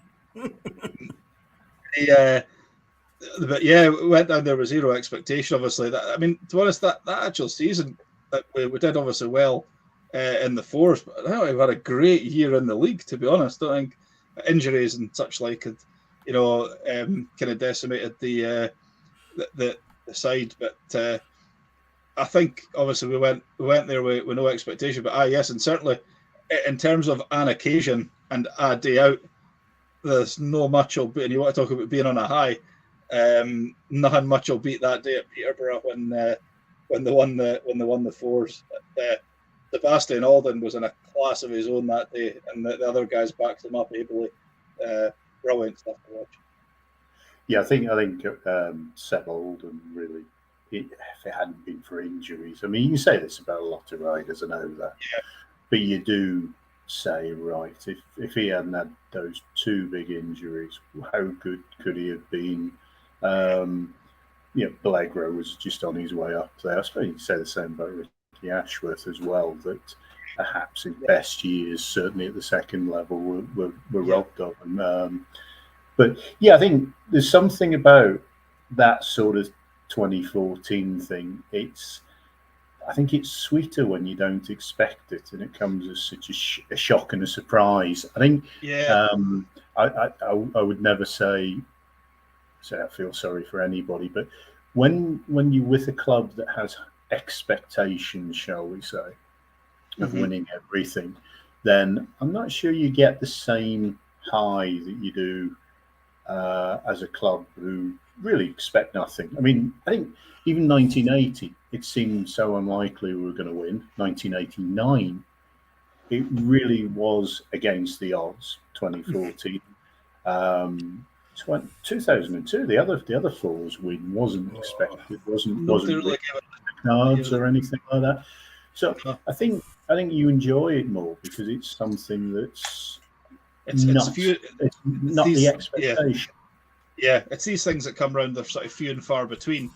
But yeah, we went down there with zero expectation. Obviously, to be honest, that actual season that we did obviously well in the fours, but I think we've had a great year in the league. To be honest, I don't think injuries and such like had, kind of decimated the side. But I think obviously we went there with no expectation. But yes, and certainly in terms of an occasion and a day out, there's no much will be. And you want to talk about being on a high. Nothing much will beat that day at Peterborough when they won the fours. But, Sebastian Alden was in a class of his own that day, and the other guys backed him up ably. Brilliant stuff to watch. Yeah, I think Seb Alden really, if it hadn't been for injuries, I mean, you can say this about a lot of riders, I know that, but you do say, right, if he hadn't had those two big injuries, how good could he have been? Bellegro was just on his way up there. I suppose you could say the same about Ricky Ashworth as well, that perhaps his best years, certainly at the second level, were robbed of him. But yeah, I think there's something about that sort of 2014 thing. I think it's sweeter when you don't expect it, and it comes as such a shock and a surprise. I think. Yeah. I would never say I feel sorry for anybody, but when you're with a club that has expectations, shall we say, of winning everything, then I'm not sure you get the same high that you do as a club who really expect nothing. I mean, I think even 1980, it seemed so unlikely we were going to win. 1989, it really was against the odds. 2014, 2002, the other fours win wasn't expected. Wasn't really cards or anything like that. So I think you enjoy it more because it's something that's not the expectation. Yeah, it's these things that come around. They're sort of few and far between.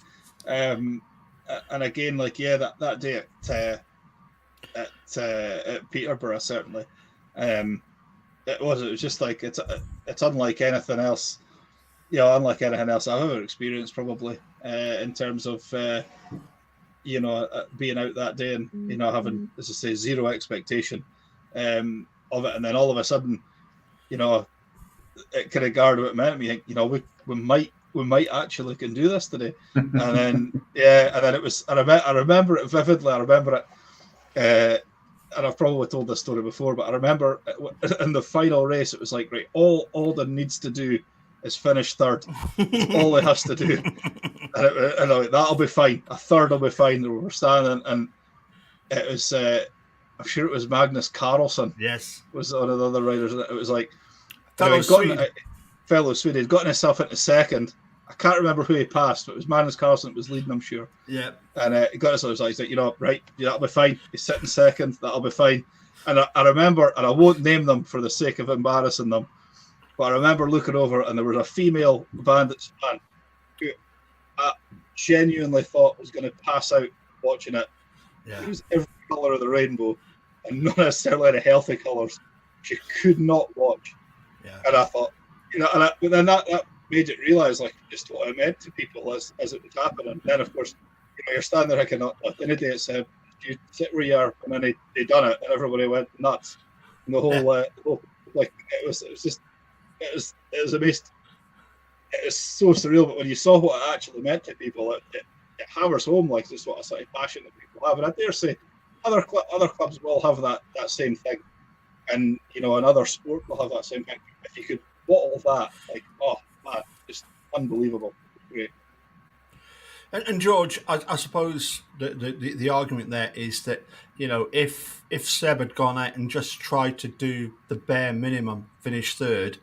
And again, that day at Peterborough, certainly, it was just like it's unlike anything else. Unlike anything else I've ever experienced, probably in terms of being out that day and having, as I say, zero expectation of it, and then all of a sudden, it kind of guarded what it meant. We think, we might actually can do this today, and then it was. I remember it vividly. I remember it, and I've probably told this story before, but I remember in the final race, it was like, right, all Alden needs to do is finish third. That's all he has to do, and that'll be fine. A third will be fine. We were standing, and it was I'm sure it was Magnus Carlsen. Yes. Was one of the other riders. It was like Fellow Swede. Fellow Swede. He'd gotten himself into second. I can't remember who he passed, but it was Magnus Carlsen that was leading, I'm sure. Yeah. And he got himself, he's like, right, that'll be fine. He's sitting second, that'll be fine. And I remember, and I won't name them for the sake of embarrassing them, but I remember looking over and there was a female Bandit fan who I genuinely thought was going to pass out watching it. Yeah. It was every colour of the rainbow and not necessarily any healthy colours. She could not watch. Yeah. And I thought, but then that made it realise like just what it meant to people as it was happening. And then of course, you're standing there thinking, any day it's you sit where you are, and then they done it, and everybody went nuts. And the whole like it was amazing. It was so surreal, but when you saw what it actually meant to people, it hammers home like just what a sort of passion that people have. And I dare say, other clubs will have that same thing, and another sport will have that same thing. If you could bottle that, like, oh man, just unbelievable, great. And George, I suppose the argument there is that if Seb had gone out and just tried to do the bare minimum, finish third,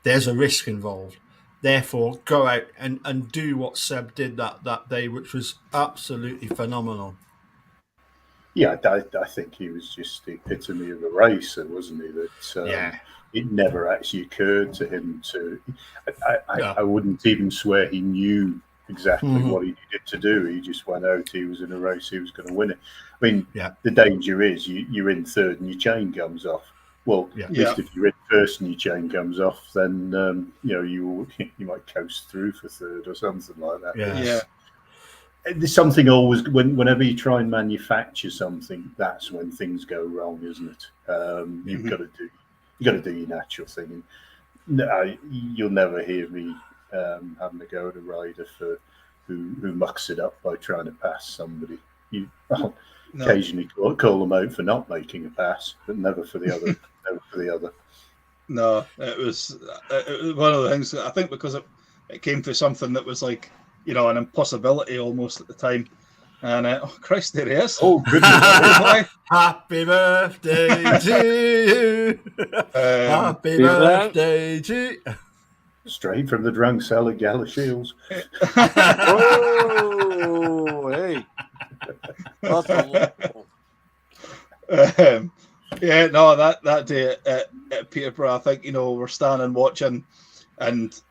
there's a risk involved. Therefore, go out and do what Seb did that day, which was absolutely phenomenal. Yeah, I think he was just the epitome of a racer, wasn't he? That it never actually occurred to him to. I wouldn't even swear he knew exactly what he needed to do. He just went out. He was in a race. He was going to win it. I mean, the danger is you're in third and your chain comes off. Well, at least if you're in first and your chain comes off, then you might coast through for third or something like that. Yeah. There's something always whenever you try and manufacture something, that's when things go wrong, isn't it? You've got to do your natural thing. And you'll never hear me having a go at a rider who mucks it up by trying to pass somebody. I'll occasionally call them out for not making a pass, but never for the other. Never for the other. No, it was one of the things. I think because it came to something that was like an impossibility almost at the time. And Christ, there he is! Oh goodness! Happy birthday to you! Happy birthday to you! Straight from the drunk cell at Galashiels. Oh, hey! That's that day at Peterborough, I think we're standing watching, and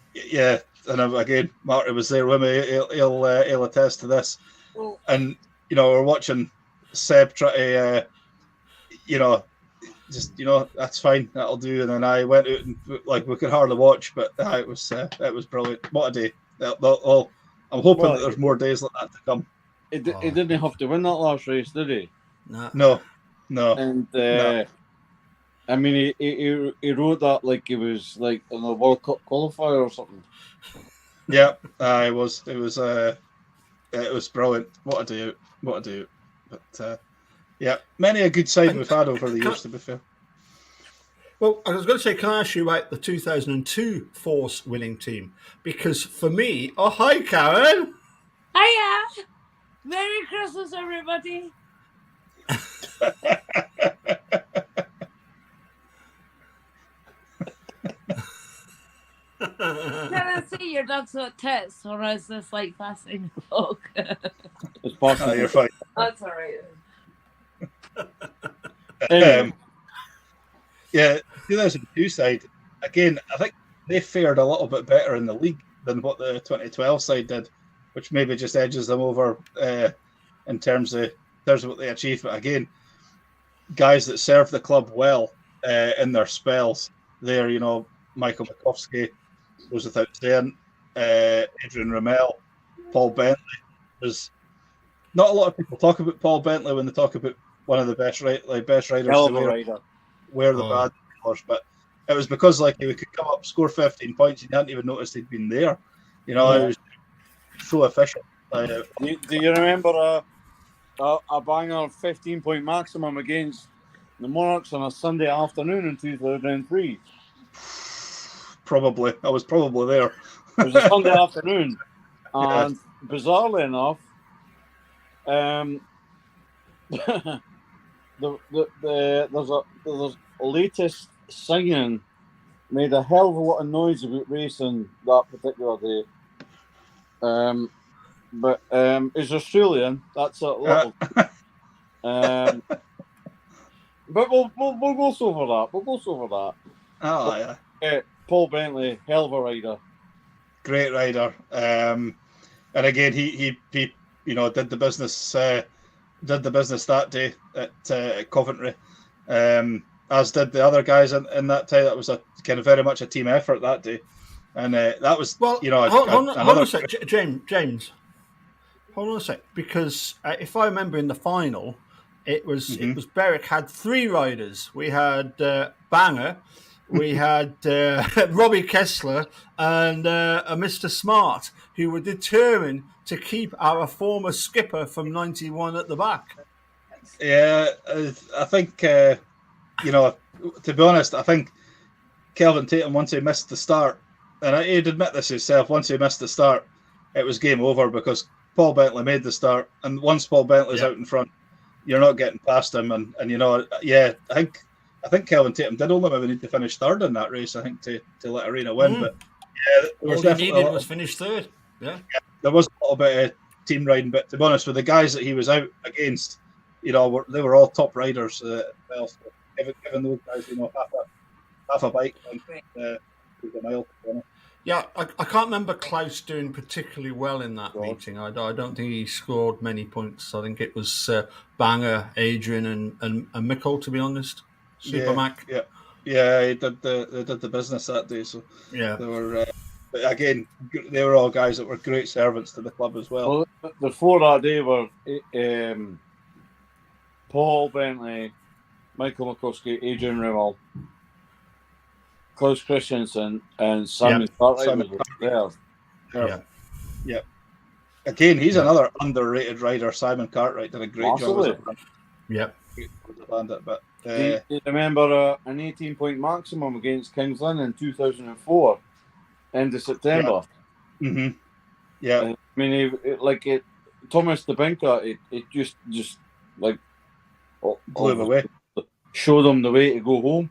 again, Marty was there with me. He'll attest to this. And we're watching Seb try to, that's fine, that'll do. And then I went out and we could hardly watch, but it was brilliant. What a day! I'm hoping that there's more days like that to come. He didn't have to win that last race, did he? No. And I mean, he rode that like he was like in a World Cup qualifier or something. Yeah, it was brilliant. What a do! But many a good side we've had over the years, to be fair. Well, I was going to say, can I ask you about the 2002 Force winning team? Because for me, hi Karen. Hiya! Merry Christmas, everybody. Can I see your dog's got tits, or is this like passing the dog? It's possible. You're fine. That's all right. Anyway. 2002 side, again, I think they fared a little bit better in the league than what the 2012 side did, which maybe just edges them over in terms of what they achieved. But again, guys that served the club well in their spells there, Michael Bukowski goes without saying, Adrian Rommel, Paul Bentley. There's not a lot of people talk about Paul Bentley when they talk about one of the best riders to wear the bad colours, but it was because he could come up, score 15 points, and you hadn't even noticed he'd been there. It was so efficient. Do you remember a banger 15-point maximum against the Monarchs on a Sunday afternoon in 2003? Probably. I was probably there. It was a Sunday afternoon. And bizarrely enough, there's a latest signing made a hell of a lot of noise about racing that particular day. But he's Australian. That's a little. But we'll go over that. We'll go over that. Oh yeah. Paul Bentley, hell of a rider. Great rider. And again, he did the business that day at Coventry, as did the other guys in that time. That was a kind of very much a team effort that day, and that was hold on a sec, James. Hold on a sec, because if I remember in the final, it was Berwick had 3 riders. We had Banger, we had Robbie Kessler, and a Mr. Smart, who were determined to keep our former skipper from 91 at the back. Yeah, I think, to be honest, I think Kelvin Tatum, once he missed the start, and he'd admit this himself, once he missed the start, it was game over, because Paul Bentley made the start, and once Paul Bentley's out in front, you're not getting past him, and I think Kelvin Tatum did only maybe need to finish third in that race, I think, to let Arena win, but all he needed was finish third. Yeah, there was a little bit of team riding, but to be honest, with the guys that he was out against, they were all top riders as well. So giving those guys, half a bike was a mile. Yeah, I can't remember Klaus doing particularly well in that meeting. I don't think he scored many points. I think it was Banger, Adrian, and Mickle, to be honest. Supermac. Yeah, they did the business that day. So yeah, they were. But again, they were all guys that were great servants to the club as well. Well, the 4 that day were Paul Bentley, Michael McCluskey, Adrian Rimmel, Klaus Christensen, and Simon Cartwright. Yeah. Again, he's another underrated rider. Simon Cartwright did a great job. Yeah. Bandit, but do you remember an 18-point maximum against Kings Lynn in 2004, end of September? Yeah. Mm-hmm. Yeah. I mean, Thomas DeBinka, it just like blew him away. Showed him the way to go home.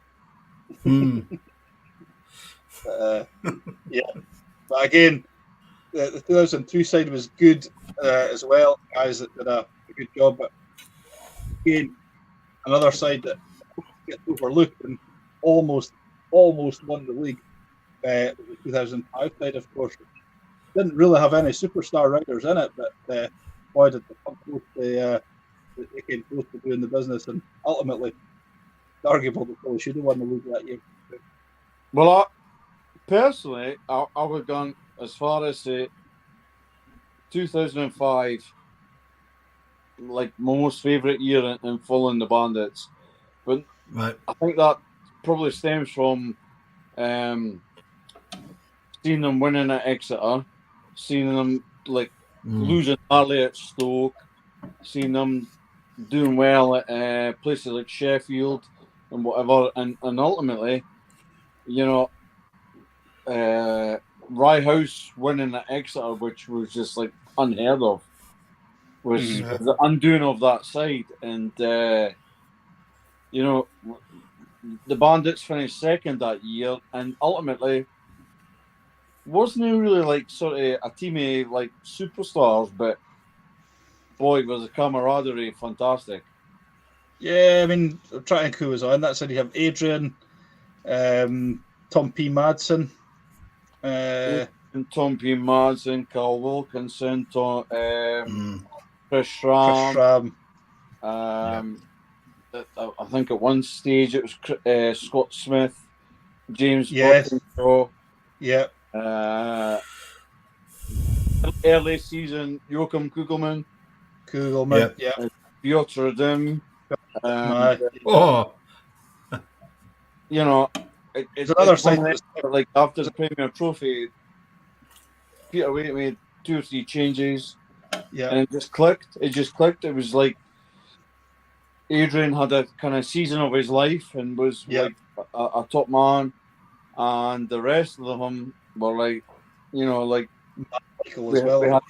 Yeah, but again, the 2002 side was good as well. Guys that did a good job, but again, another side that gets overlooked and almost won the league. The 2005 side, of course, didn't really have any superstar riders in it, but boy, did they come close. They came close to doing the business, and ultimately, it's arguable they probably should have won the league that year. Well, personally, I would have gone as far as 2005, like my most favourite year in following the Bandits. But I think that probably stems from seeing them winning at Exeter, seeing them losing hardly at Stoke, seeing them doing well at places like Sheffield and whatever, and ultimately, Rye House winning at Exeter, which was just unheard of, was the undoing of that side. And the Bandits finished second that year, and ultimately wasn't really sort of a team of superstars, but boy, was the camaraderie fantastic. Yeah, I mean, I'm trying to think who was on that side. You have Adrian, Tom P. Madsen, Tom P. Madsen, Carl Wilkinson, Chris Schramm. I think at one stage it was Scott Smith, James Burkinshaw. Yeah. Early season, Joachim Kugelmann. Yeah. Piotr Dim. It's another side. After the Premier Trophy, Peter Waite made 2 or 3 changes. Yeah. And it just clicked. It was like Adrian had a kind of season of his life and was a top man, and the rest of them were Michael as well.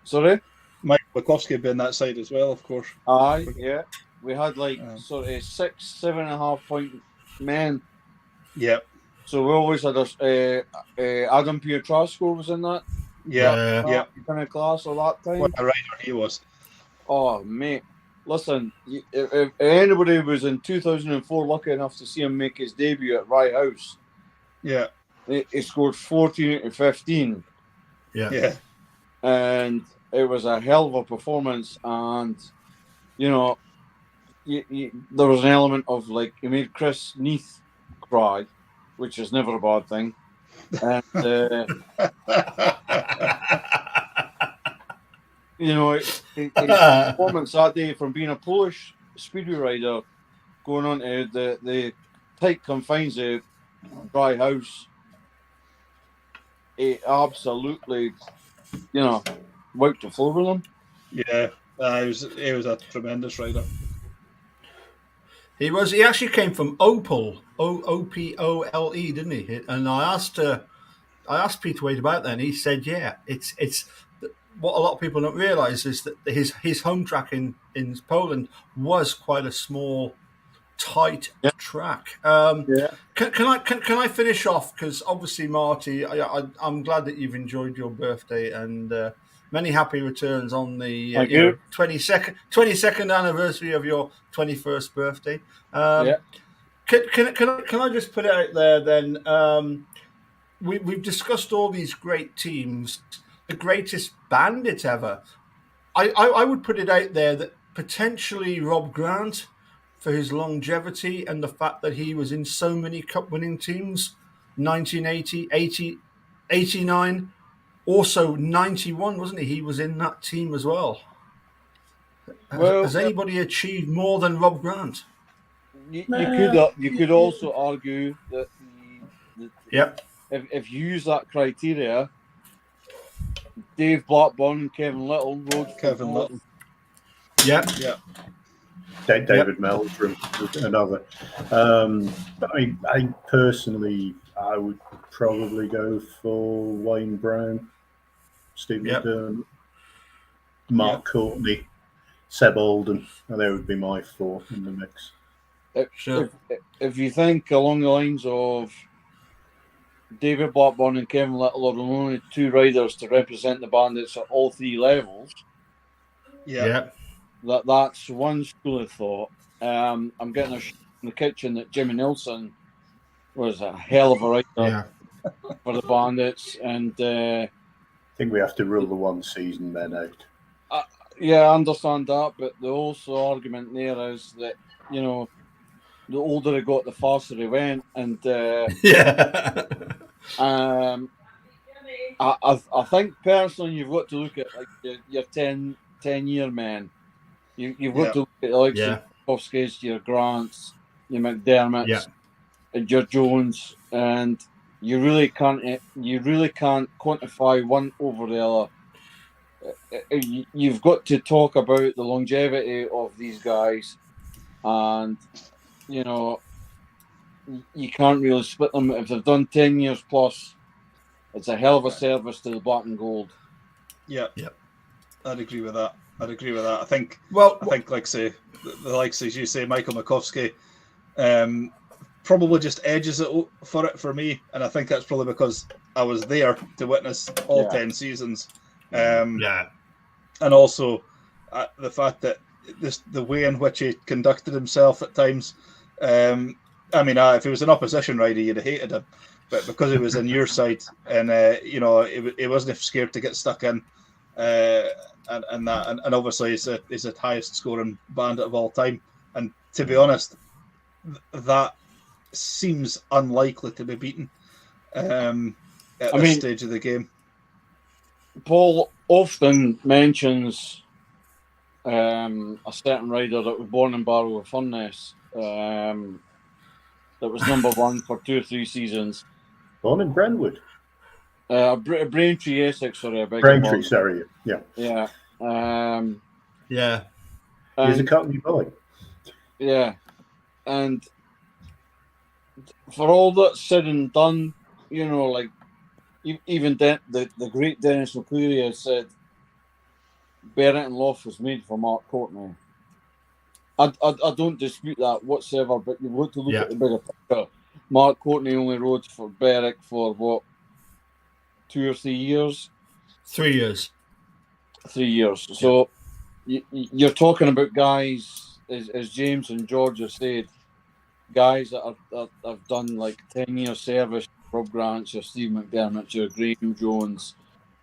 Sorry? Mike Wachowski had been that side as well, of course. Aye, yeah. we had like sort of 6, 7.5 point men. Yep. So we always had Adam Pietrasco was in that. Yeah. Kind of class at that time. What a rider he was. Oh, mate. Listen, if anybody was in 2004 lucky enough to see him make his debut at Rye House, yeah, he scored 14 to 15. Yeah. And it was a hell of a performance. And, you know, there was an element of, like, he made Chris Neath cry, which is never a bad thing. And, you know, his performance that day from being a Polish Speedway rider going on to the tight confines of Dry House, it absolutely, you know, wiped the floor with him. Yeah, he was a tremendous rider. He was. He actually came from Opole, Opole, didn't he? And I asked Peter Wade about that, and he said, "Yeah, it's what a lot of people don't realise is that his home track in Poland was quite a small, tight track." Can I finish off, because obviously, Marty, I'm glad that you've enjoyed your birthday, and many happy returns on the 22nd anniversary of your 21st birthday. Can I just put it out there then? We've discussed all these great teams, the greatest Bandit ever. I would put it out there that potentially Rob Grant, for his longevity and the fact that he was in so many cup-winning teams, 1980, 80, 89, also 91, wasn't he? He was in that team as well. Has anybody achieved more than Rob Grant? You could also argue that if you use that criteria, Dave Blackburn and Kevin Little rode Kevin Little. Yeah. David Meldrum was another. I personally, I would probably go for Wayne Brown, Steve McDermott, Mark Courtney, Seb Alden. And they would be my four in the mix. If you think along the lines of David Blackburn and Kevin Little are the only two riders to represent the Bandits at all three levels, that's one school of thought. I'm getting a shot in the kitchen that Jimmy Nilsson was a hell of a rider for the Bandits, and I think we have to rule the one season then out. I understand that, but the also argument there is that, you know, the older he got, the faster he went, and I think personally you've got to look at like your 10-year men. You've got to look at the likes of Kofsky's, your Grants, your McDermotts, and your Jones, and you really can't quantify one over the other. You've got to talk about the longevity of these guys, and you know, you can't really split them. If they've done 10 years plus, it's a hell of a service to the black and gold. Yeah. I'd agree with that. I think, like say, the likes, as you say, Michael Makowski, probably just edges it for me. And I think that's probably because I was there to witness all 10 seasons. And also the fact that the way in which he conducted himself at times. If he was an opposition rider, you'd have hated him, but because he was on your side, and he wasn't scared to get stuck in, and obviously he's the highest scoring Bandit of all time. And to be honest, that seems unlikely to be beaten at this stage of the game. Paul often mentions a certain rider that was born in Barrow of Furness, that was number one for 2 or 3 seasons. Born in Brentwood. Braintree, Essex, sorry. Braintree, sorry. Yeah. He's a Cockney boy. Yeah. And for all that's said and done, you know, like, even the great Dennis McCleary has said, Berrett and Loft was made for Mark Courtney. I don't dispute that whatsoever, but you've got to look at the bigger picture. Mark Courtney only rode for Berwick for what, 2 or 3 years? 3 years. 3 years. So you're talking about guys, as James and George have said, guys that have done like 10-year service. Rob Grant, your Steve McDermott, your Graham Jones,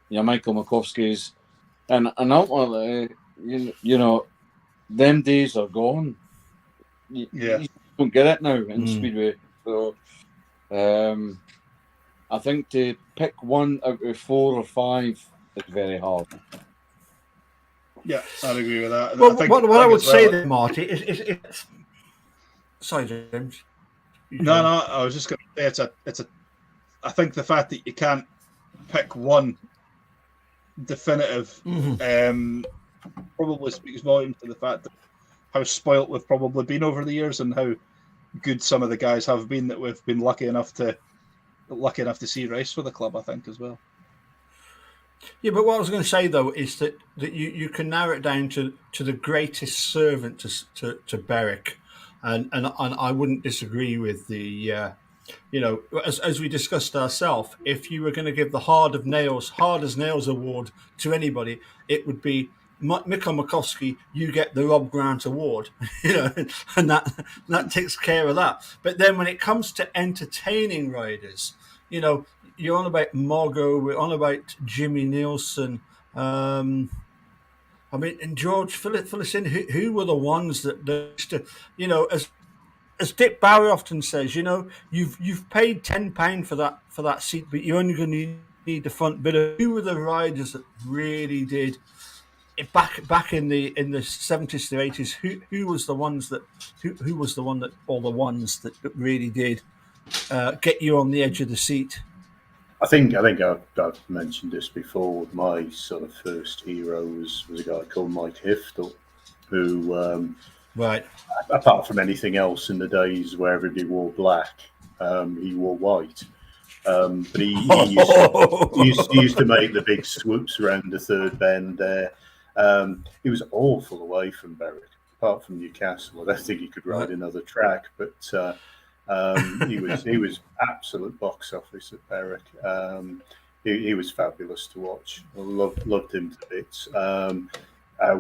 your Michael Makowski's, and ultimately, you know, them days are gone. You don't get it now in Speedway. So, I think to pick one out of 4 or 5 is very hard. Yeah, I'd agree with that. Well, what I would say then, Marty, is sorry, James. No, I was just going to say it's a. I think the fact that you can't pick one definitive probably speaks volumes to the fact that how spoilt we've probably been over the years and how good some of the guys have been that we've been lucky enough to see race for the club, I think, as well. Yeah, but what I was going to say though is that you can narrow it down to the greatest servant to Berwick, and I wouldn't disagree with the you know, as we discussed ourselves, if you were going to give the hard as nails award to anybody, it would be Mikko Makowski. You get the Rob Grant award, you know, and that takes care of that. But then when it comes to entertaining riders, you know, you're on about Margot, we're on about Jimmy Nielsen. I mean, and George, fill us in. Who were the ones that you know, as Dick Barry often says, you know, you've paid £10 for that seat, but you're only going to need the front bit. Who were the riders that really did it back in the 70s to 80s? Who was the ones that who was the one that or the ones that really did get you on the edge of the seat? I think I've mentioned this before. My sort of first hero was a guy called Mike Hiftel, who right. Apart from anything else in the days where everybody wore black, he wore white. But he used to make the big swoops around the third bend there. He was awful away from Berwick, apart from Newcastle. I don't think he could ride another track, but he was absolute box office at Berwick. He was fabulous to watch. I loved him to bits.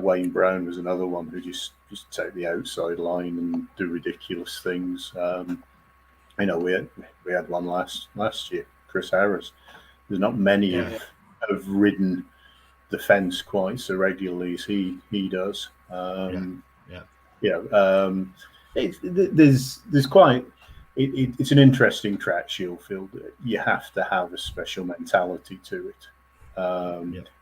Wayne Brown was another one who just take the outside line and do ridiculous things. You know, we had one last year, Chris Harris. There's not many have ridden the fence quite so regularly as he does. There's quite. It's an interesting track, Shieldfield. You have to have a special mentality to it.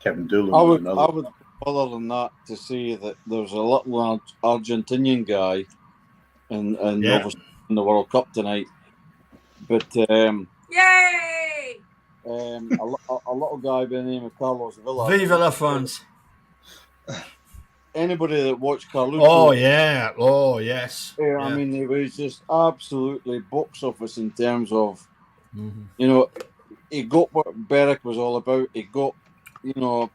Kevin Doolan was another. I would, other than that, to say that there's a little Argentinian guy in the World Cup tonight, but yay! A little guy by the name of Carlos Villa. Viva la France! Anybody that watched Carlucci? Oh yeah! Oh yes! Yeah, I mean, it was just absolutely box office in terms of, you know, he got what Berwick was all about. He got, you know,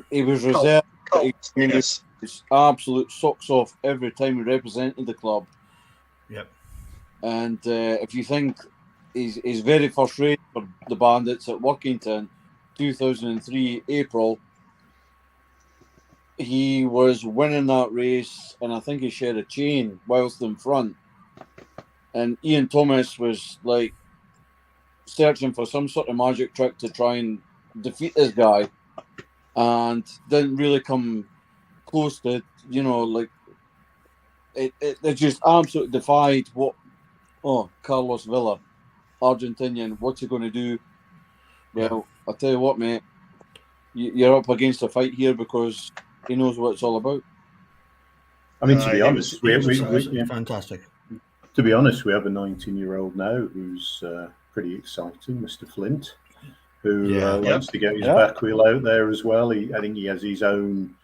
he was reserved. He was absolute socks off every time he represented the club. Yep. And if you think his very first race for the Bandits at Workington, 2003 April. He was winning that race, and I think he shared a chain whilst in front. And Ian Thomas was like searching for some sort of magic trick to try and defeat this guy, and didn't really come close to, you know, like it just absolutely defied what. Oh, Carlos Villa, Argentinian, what's he going to do? Well, I'll tell you what, mate, you're up against a fight here because he knows what it's all about. I mean, to be honest, fantastic. To be honest, we have a 19-year-old now who's pretty exciting, Mr. Flint, who wants to get his back wheel out there as well. I think he has his own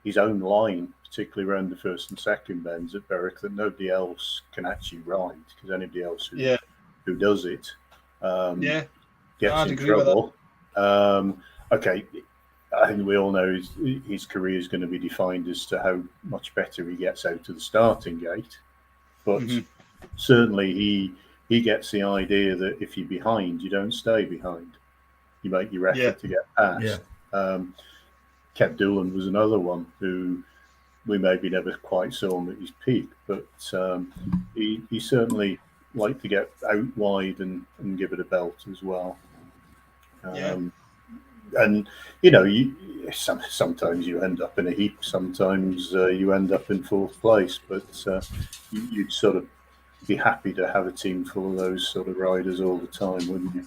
line, particularly around the first and second bends at Berwick, that nobody else can actually ride, because anybody else who does it gets in trouble. Okay, I think we all know his career is going to be defined as to how much better he gets out of the starting gate. But certainly he gets the idea that if you're behind, you don't stay behind. You make your effort to get past. Kev Doolan was another one who we maybe never quite saw him at his peak, but he certainly liked to get out wide and give it a belt as well. And sometimes you end up in a heap, sometimes you end up in fourth place, but you'd sort of be happy to have a team full of those sort of riders all the time, wouldn't you?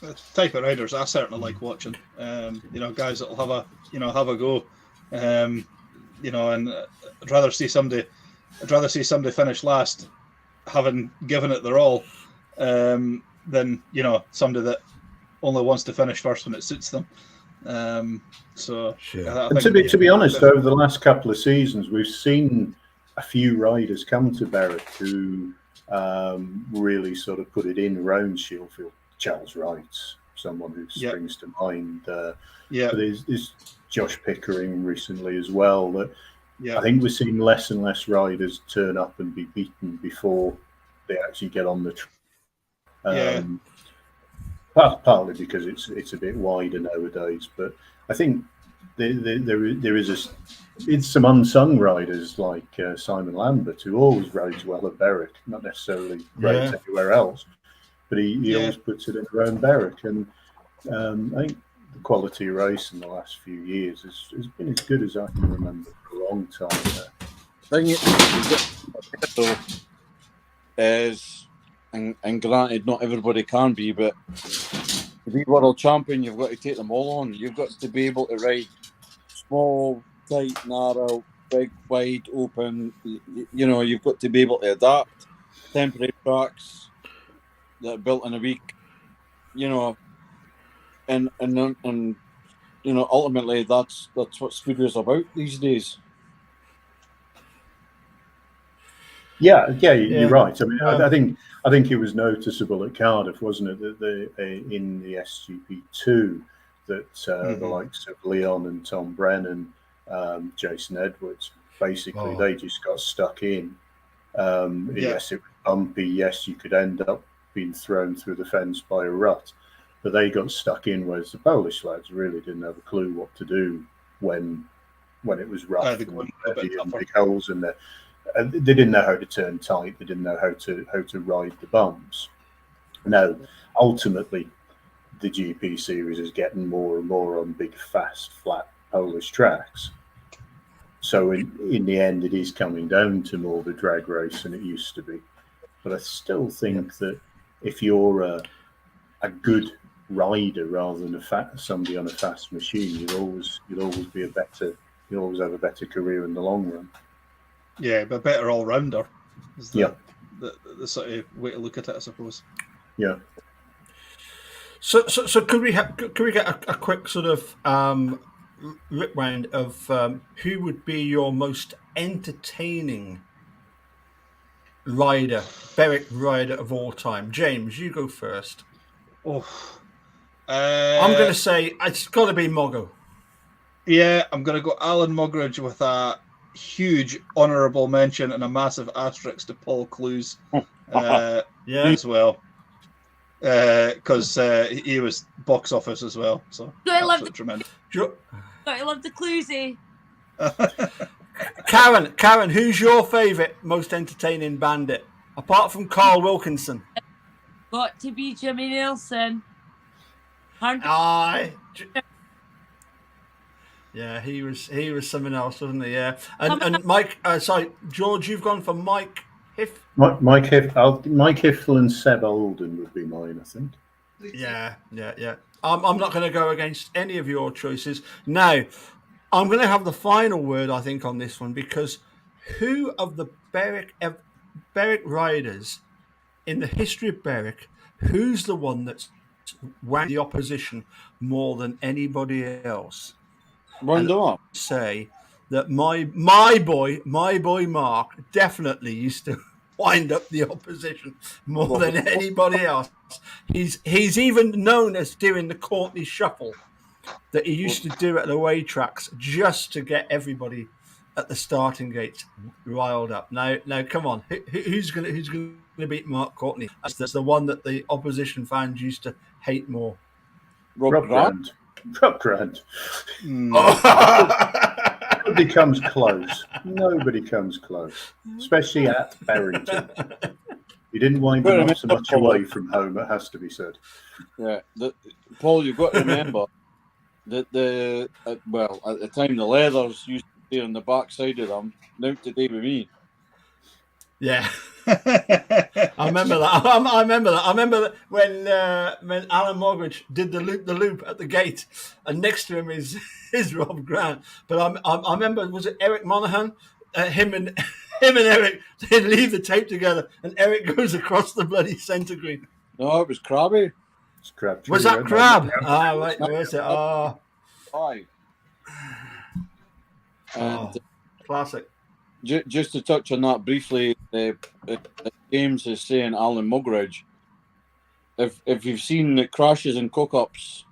The type of riders I certainly like watching. Guys that'll have a go. And I'd rather see somebody finish last, having given it their all, than somebody that only wants to finish first when it suits them. Sure. To be honest, over the last couple of seasons, we've seen a few riders come to Berwick who really sort of put it in around Shieldfield. Charles Wright's someone who springs to mind. But there's Josh Pickering recently as well. That I think we're seeing less and less riders turn up and be beaten before they actually get on the track. Partly because it's a bit wider nowadays, but I think there is some unsung riders like Simon Lambert, who always rides well at Berwick, not necessarily great everywhere else, but he always puts it in around Berwick. And I think the quality of race in the last few years has been as good as I can remember for a long time. And granted, not everybody can be, but to be world champion, you've got to take them all on. You've got to be able to ride small, tight, narrow, big, wide, open. You've got to be able to adapt. Temporary tracks that are built in a week. And ultimately that's what Speedway's about these days. Yeah, you're right. I mean, I think it was noticeable at Cardiff, wasn't it, that in the SGP2 that the likes of Leon and Tom Brennan, Jason Edwards, basically they just got stuck in. Yes, it was bumpy. Yes, you could end up being thrown through the fence by a rut, but they got stuck in. Whereas the Polish lads really didn't have a clue what to do when it was rough and big holes in there. They didn't know how to turn tight. They didn't know how to ride the bumps. Now, ultimately, the GP series is getting more and more on big, fast, flat Polish tracks. So in the end, it is coming down to more of a drag race than it used to be. But I still think that if you're a good rider rather than somebody on a fast machine, you'll always have a better career in the long run. Yeah, but better all rounder is the sort of way to look at it, I suppose. Yeah. So could we get a quick sort of rip round of who would be your most entertaining Berwick rider of all time? James, you go first. I'm going to say it's got to be Moggo. Yeah, I'm going to go Alan Muggeridge with a huge honourable mention and a massive asterisk to Paul Clues as well, because he was box office as well. So I love tremendous. I love the Cluesy. Karen, who's your favourite, most entertaining bandit apart from Carl Wilkinson? Got to be Jimmy Nielsen. Yeah, he was something else, wasn't he? Yeah, and Mike. George, you've gone for Mike Hiff. Mike Hiffel and Seb Olden would be mine, I think. Yeah. I'm not going to go against any of your choices. Now, I'm going to have the final word, I think, on this one, because who of the Berwick riders in the history of Berwick, who's the one that's whacked the opposition more than anybody else? Say that my boy Mark definitely used to wind up the opposition more than anybody else. He's even known as doing the Courtney Shuffle. that he used to do at the away tracks just to get everybody at the starting gates riled up. Now, come on, who's going to beat Mark Courtney? That's the one that the opposition fans used to hate more. Rob Grant. Rob Grant. Nobody comes close. Nobody comes close, especially at Barrington. He didn't wind them up so much away from home, it has to be said. Yeah, Paul, you've got to remember that at the time the leathers used to be on the back side of them. Now today with me. Yeah. I remember that. I remember that when Alan Mogridge did the loop at the gate, and next to him is Rob Grant. But I remember, was it Eric Monaghan? Him and Eric, they'd leave the tape together, and Eric goes across the bloody centre green. No, it was Crabby. It's Crab. Was that Crab? Ah, right. Where is it? Oh, Aye. Classic. Just to touch on that briefly, James is saying Alan Mugridge. If you've seen the crashes and cook-ups,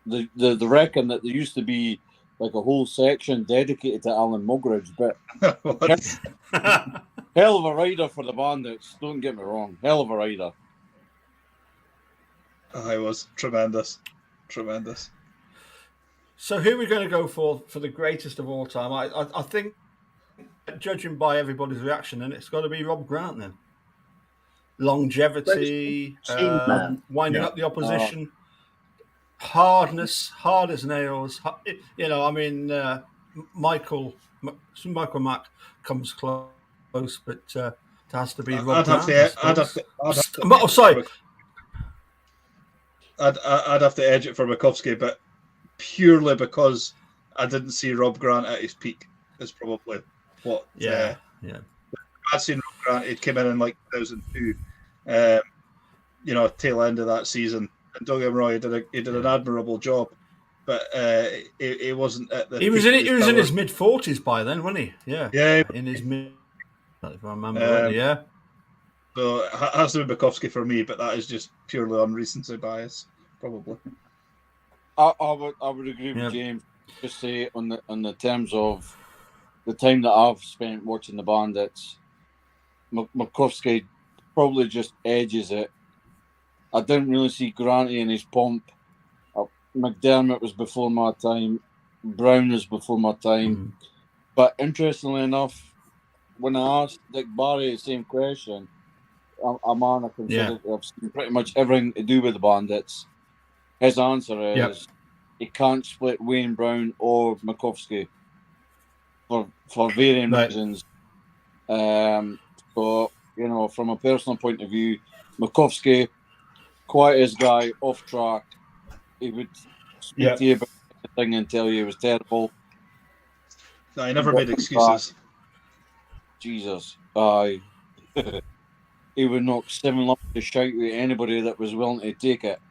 the reckon that there used to be like a whole section dedicated to Alan Mugridge, but hell of a rider for the Bandits. Don't get me wrong, hell of a rider. Oh, it was tremendous. So who are we going to go for the greatest of all time? I think, judging by everybody's reaction, and it's got to be Rob Grant then. Longevity, winding up the opposition, hardness, hard as nails. You know, I mean, Michael Mack comes close, but it has to be Rob Grant. I'd have to edge it for Bukowski, but purely because I didn't see Rob Grant at his peak is probably what. Yeah. I'd seen Rob Grant. He'd come in like 2002, tail end of that season. And don't get me wrong, he did an admirable job, but he wasn't at the. He was in his mid-40s by then, wasn't he? Yeah. In his mid. If I remember right, yeah. So it has to be Bukowski for me, but that is just purely on recency bias, probably. I would agree with James. Just say on the terms of the time that I've spent watching the Bandits, Bukowski probably just edges it. I didn't really see Granty in his pomp. McDermott was before my time. Brown was before my time. Mm-hmm. But interestingly enough, when I asked Dick Barry the same question, a man I consider I've seen pretty much everything to do with the Bandits. His answer is he can't split Wayne Brown or Bukowski for varying reasons. So, from a personal point of view, Bukowski, quietest guy, off track. He would speak to you about anything and tell you it was terrible. No, he never made excuses. Jesus. He would knock 7 lumps to shout at anybody that was willing to take it.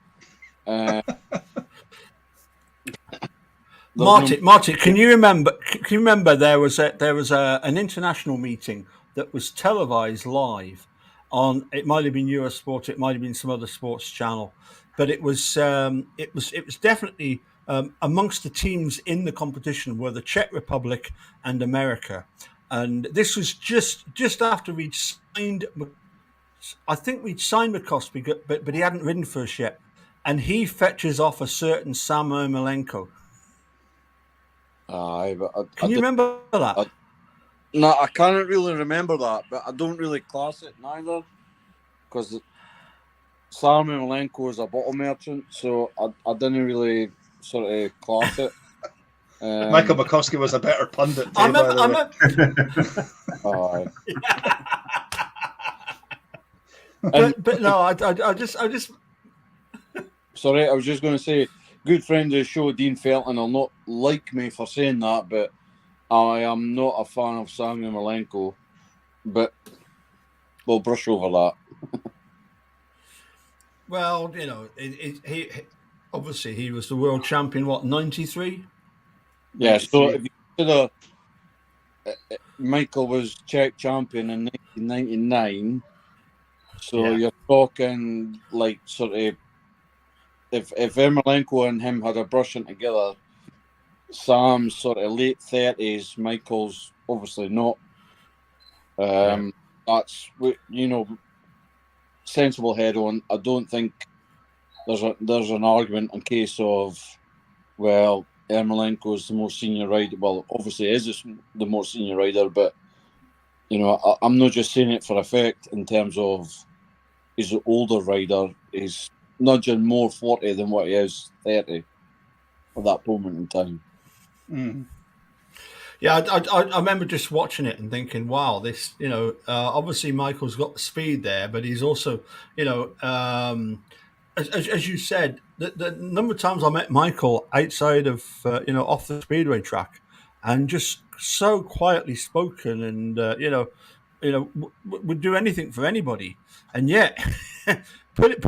Marty, can you remember there was an international meeting that was televised live on, it might have been Eurosport, it might have been some other sports channel, but it was definitely amongst the teams in the competition were the Czech Republic and America, and this was just after we'd signed. I think we'd signed Bukowski, but he hadn't ridden for us yet, and he fetches off a certain Sam Ermolenko. Can you remember that? No, I can't really remember that, but I don't really class it neither, because Sam Ermolenko is a bottle merchant, so I didn't really sort of class it. Michael Bukowski was a better pundit. But no, I just. Sorry, I was just going to say, good friend of the show, Dean Felton, will not like me for saying that, but I am not a fan of Sam Ermolenko. But we'll brush over that. Well, he obviously he was the world champion. What, 93? Yeah. So if you consider Michael was Czech champion in 1999. So you're talking like sort of if Ermolenko and him had a brushing together, Sam's sort of late 30s, Michael's obviously not. That's sensible head on. I don't think there's an argument in case of, well, Ermolenko is the most senior rider. Well, obviously is the most senior rider, but I'm not just saying it for effect in terms of he's an older rider. He's nudging more 40 than what he is 30 at that moment in time. Mm. Yeah, I remember just watching it and thinking, wow, this, obviously Michael's got the speed there, but he's also, as you said, the number of times I met Michael outside of, off the Speedway track, and just so quietly spoken, and would do anything for anybody, and yet put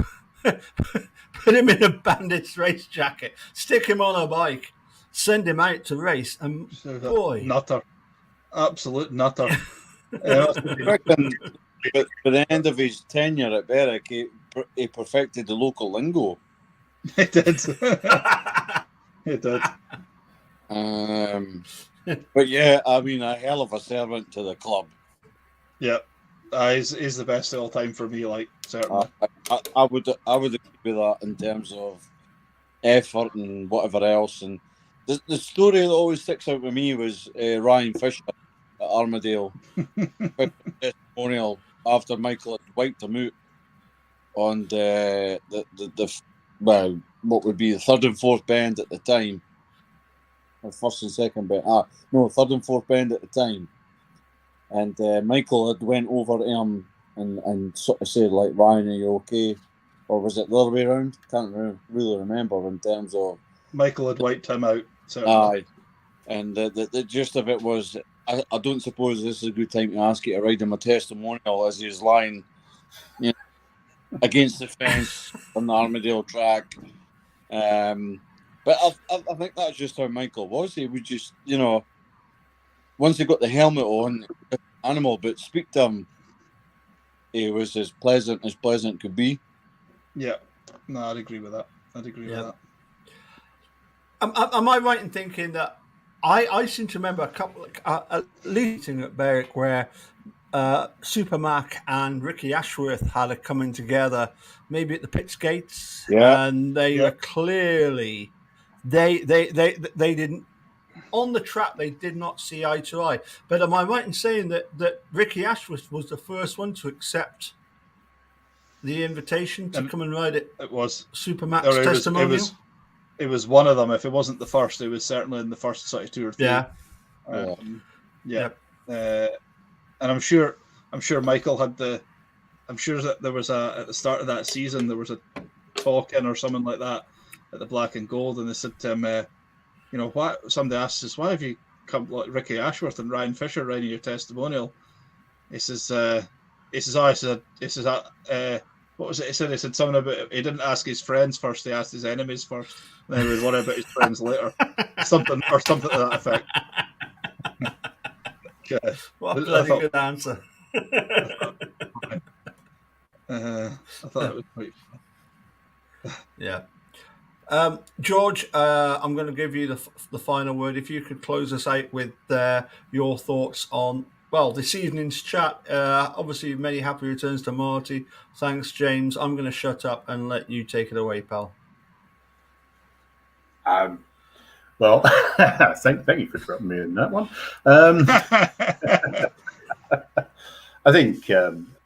him in a Bandit's race jacket, stick him on a bike, send him out to race, and boy, nutter, absolute nutter. But by the end of his tenure at Berwick, he perfected the local lingo. He did. He did. But yeah, I mean, a hell of a servant to the club. Yeah, he's the best of all time for me. Like, certainly, I would agree with that in terms of effort and whatever else. And the story that always sticks out with me was Ryan Fisher at Armadale testimonial after Michael had wiped him out on the what would be the third and fourth bend at the time, or first and second bend. Third and fourth bend at the time. And Michael had went over to him and sort of said, like, Ryan, are you okay? Or was it the other way around? Can't really remember in terms of... Michael had wiped him out. Certainly. Aye. And the gist of it was, I don't suppose this is a good time to ask you to write him a testimonial as he's lying against the fence on the Armadale track. But I think that's just how Michael was. He would just, once he got the helmet on, animal, but speak to him, he was as pleasant could be. Yeah, no, I'd agree with that. With that. Am I right in thinking that I seem to remember a couple, at least at Berwick, where Supermac and Ricky Ashworth had a coming together, maybe at the pits gates, and they were clearly they didn't. On the track, they did not see eye to eye. But am I right in saying that Ricky Ashworth was the first one to accept the invitation to come and ride it? It was Supermax's testimonial. It was one of them. If it wasn't the first, it was certainly in the first sort of two or three. Yeah. And I'm sure Michael had I'm sure that there was at the start of that season there was a talk-in or something like that at the Black and Gold, and they said to him, why? Somebody asked us, why have you come like Ricky Ashworth and Ryan Fisher writing your testimonial? He says, what was it? He said something about he didn't ask his friends first; he asked his enemies first. And then he would worry about his friends later, something to that effect. Okay. What a bloody good answer. I thought it was quite fun. Yeah. George, I'm going to give you the final word. If you could close us out with your thoughts on, this evening's chat. Obviously, many happy returns to Marty. Thanks, James. I'm going to shut up and let you take it away, pal. Thank you for dropping me in that one. I think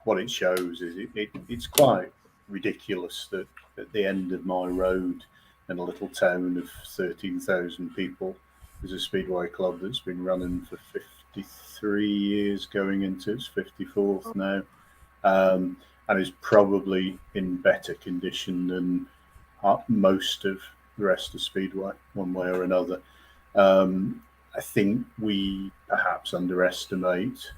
what it shows is it's quite ridiculous that at the end of my road, in a little town of 13,000 people, there's a Speedway club that's been running for 53 years, going into its 54th now, and is probably in better condition than most of the rest of Speedway, one way or another. I think we perhaps underestimate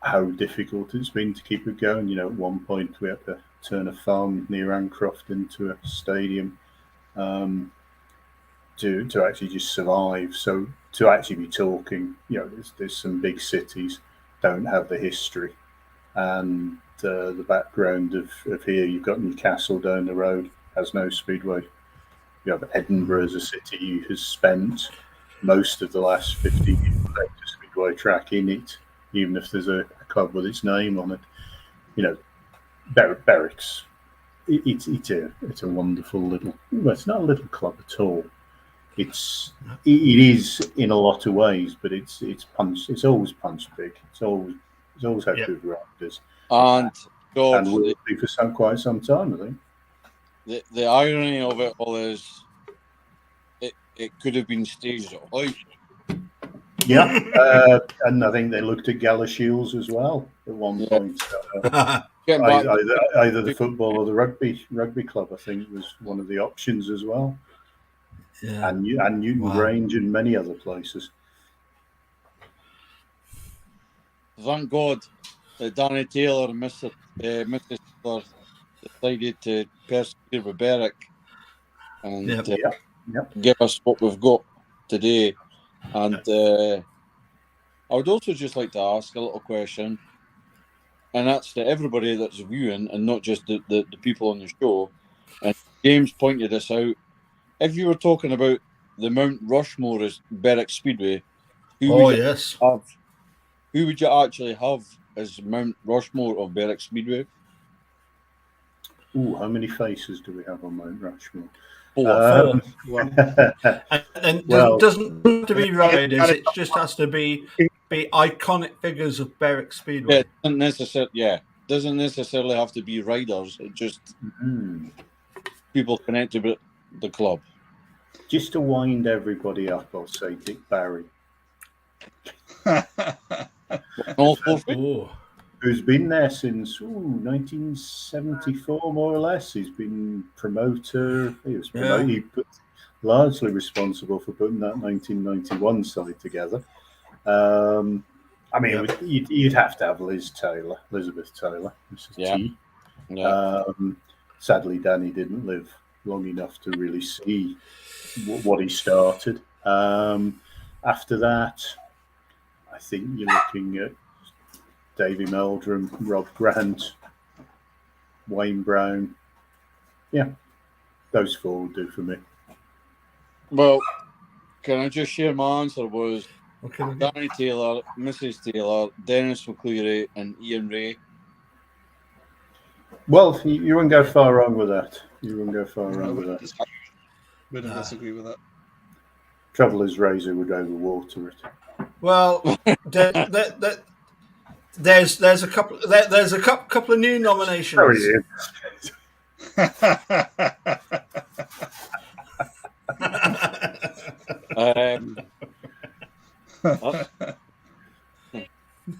how difficult it's been to keep it going. At one point we had to turn a farm near Ancroft into a stadium to actually just survive. So to actually be talking, there's some big cities don't have the history and the background of here. You've got Newcastle down the road, has no speedway. You have Edinburgh as a city who has spent most of the last 50 years without a speedway track in it, even if there's a club with its name on it. You know, Berwick's. It's a wonderful little. Well, it's not a little club at all. It is in a lot of ways, but it's always punch big. It's always had good riders, And George, and will be for quite some time, I think. the irony of it all is, it could have been staged at Hoyt. Yeah, and I think they looked at Galashiels as well at one point. Either the football or the rugby club, I think, was one of the options as well. Yeah. And Newton Grange and many other places. Thank God that Danny Taylor and Mr. Taylor decided to persevere with Berwick and give us what we've got today. And I would also just like to ask a little question, and that's to everybody that's viewing and not just the people on the show. And James pointed this out. If you were talking about the Mount Rushmore as Berwick Speedway, who would you actually have as Mount Rushmore of Berwick Speedway? How many faces do we have on Mount Rushmore? Four. And doesn't have to be riders. It just has to be iconic figures of Berwick Speedway. Yeah, doesn't necessarily have to be riders. It just people connected with the club. Just to wind everybody up, I'll say Dick Barry. Who's been there since 1974, more or less. He's been promoter. He was largely responsible for putting that 1991 side together. You'd have to have Elizabeth Taylor, Mrs. T. Sadly, Danny didn't live long enough to really see what he started. After that, I think you're looking at Davy Meldrum, Rob Grant, Wayne Brown. Yeah, those four will do for me. Well, can I just share my answer was Danny Taylor, Mrs. Taylor, Dennis McCleary, and Ian Ray. Well, you wouldn't go far wrong with that. Wouldn't disagree with that. Trouble is, Razor would overwater it. Well, there's a couple of new nominations. Sorry,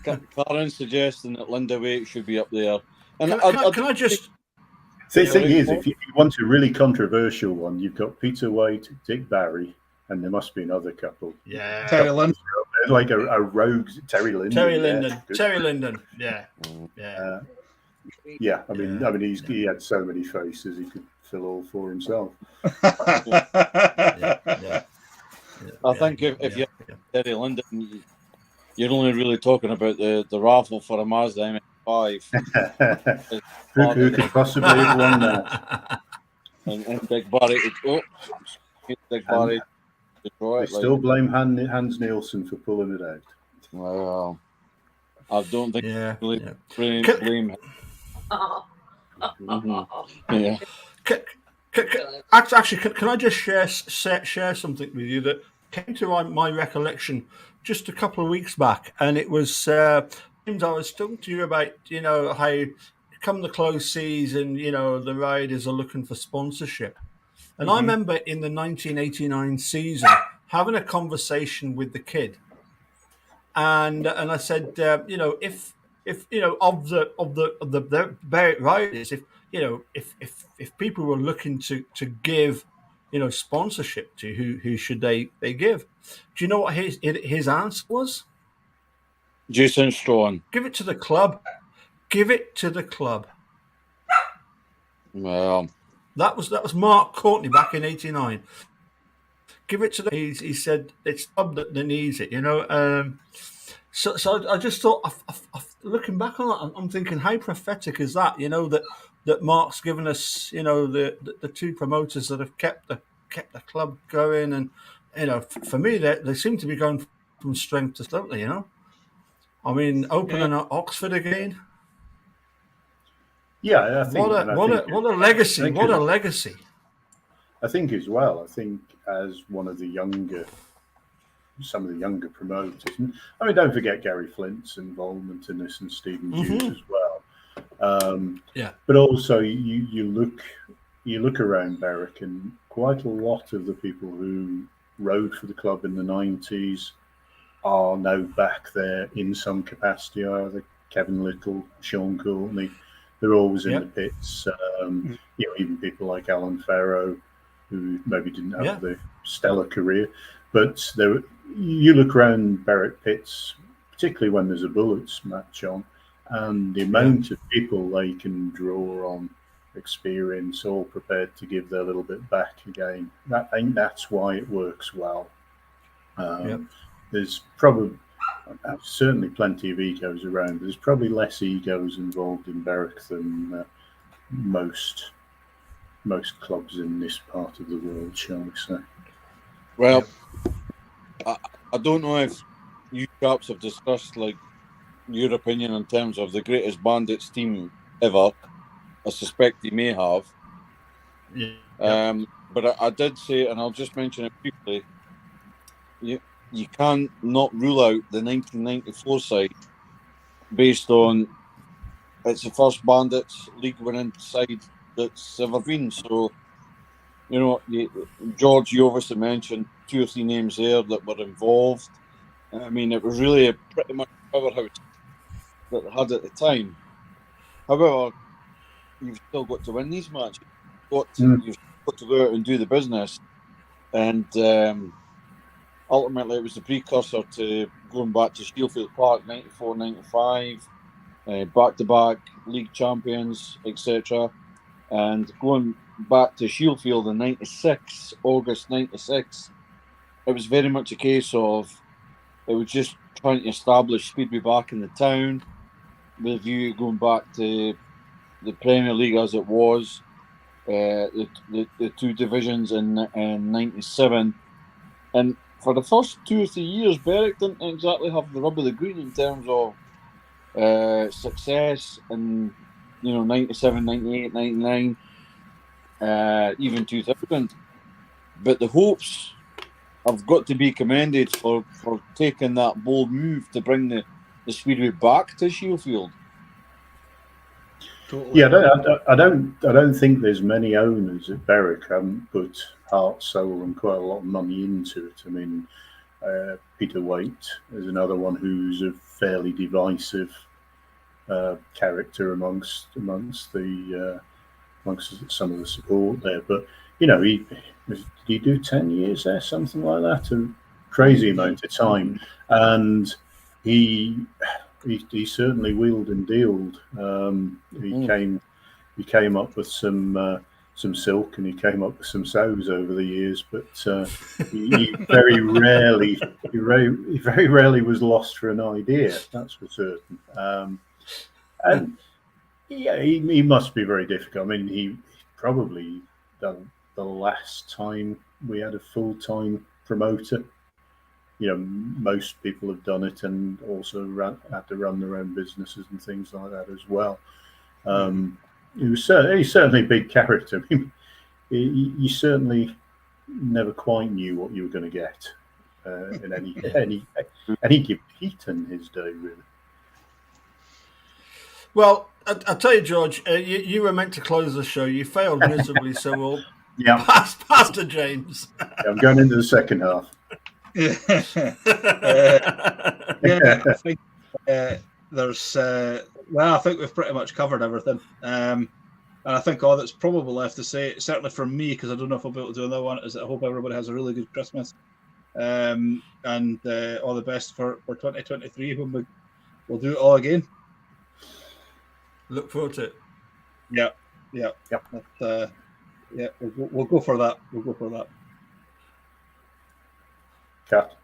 Karen's suggesting that Linda Waite should be up there. And can I just... The thing is, if you want a really controversial one, you've got Peter White, Dick Barry, and there must be another couple. Yeah. Terry Linden. Like a rogue Terry Linden. Terry Linden. Yeah. Yeah. I mean, he had so many faces, he could fill all four himself. I think if you have Terry Linden, you're only really talking about the raffle for a Mazda MX-5. Who could possibly have won that? And Big Barry. Big Barry. They still blame Hans Nielsen for pulling it out. Well, I don't think blame him. Yeah. Actually, can I just share something with you that came to my recollection just a couple of weeks back, and it was James, I was talking to you about how come the close season, the riders are looking for sponsorship. And I remember in the 1989 season having a conversation with the kid, and I said, if of the Barrett riders, if people were looking to give, sponsorship to who should they give? Do you know what his answer was? Jason Strawn. Give it to the club. Give it to the club. Well. That was Mark Courtney back in '89. Give it to the. He said it's club that needs it, So I just thought, looking back on it, I'm thinking, how prophetic is that? That Mark's given us, the two promoters that have kept the club going, and for me, they seem to be going from strength to strength. I mean, opening at Oxford again. Yeah, I think. What a legacy! What a legacy! I think as well. I think as one of some of the younger promoters. And, I mean, don't forget Gary Flint's involvement in this and Stephen Hughes as well. But also, you look around Berwick, and quite a lot of the people who rode for the club in the 90s are now back there in some capacity. Either Kevin Little, Sean Courtney, they're always in the pits. Even people like Alan Farrow, who maybe didn't have the stellar career, but you look around Berwick pits, particularly when there's a Bullets match on, and the amount of people they can draw on, experience, all prepared to give their little bit back again. I think that's why it works well. There's probably certainly plenty of egos around. There's probably less egos involved in Berwick than most clubs in this part of the world, shall we say. Well, I don't know if you chaps have discussed your opinion in terms of the greatest Bandits team ever. I suspect you may have. But I did say, and I'll just mention it briefly, you can't not rule out the 1994 side based on it's the first Bandits league winning side that's ever been. So, George, you obviously mentioned 2 or 3 names there that were involved. I mean, it was really pretty much a powerhouse that they had at the time. However, you've still got to win these matches. You've got to go out and do the business. And ultimately, it was the precursor to going back to Sheffield Park, 94, 95, back-to-back league champions, etc. And going back to Sheffield in 96, August 96, it was very much a case of it was just trying to establish Speedway back in the town with a view going back to the Premier League as it was, the 2 divisions in 97. And for the first 2 or 3 years, Berwick didn't exactly have the rub of the green in terms of success in 97, 98, 99, even 2000. But the Hopes have got to be commended for taking that bold move to bring the Speedway back to Sheffield. Totally. Yeah, I don't think there's many owners at Berwick haven't put heart, soul, and quite a lot of money into it. I mean, Peter Waite is another one who's a fairly divisive character amongst some of the support there. But did he do 10 years there, something like that? A crazy amount of time, and he certainly wheeled and dealed. He came up with some silk, and he came up with some sows over the years. But he very rarely was lost for an idea. That's for certain. And he must be very difficult. I mean, he probably done the last time we had a full-time promoter. Most people have done it and also had to run their own businesses and things like that as well. He's certainly a big character. You certainly never quite knew what you were going to get in any given heat in his day, really. Well, I'll tell you, George, you were meant to close the show. You failed miserably, so we'll pass to James. I'm going into the second half. I think there's I think we've pretty much covered everything, and I think all that's probably left to say, certainly for me, because I don't know if I'll be able to do another one, is that I hope everybody has a really good Christmas, and all the best for 2023 when we'll do it all again. Look forward to it. Yeah. We'll go for that. Cut.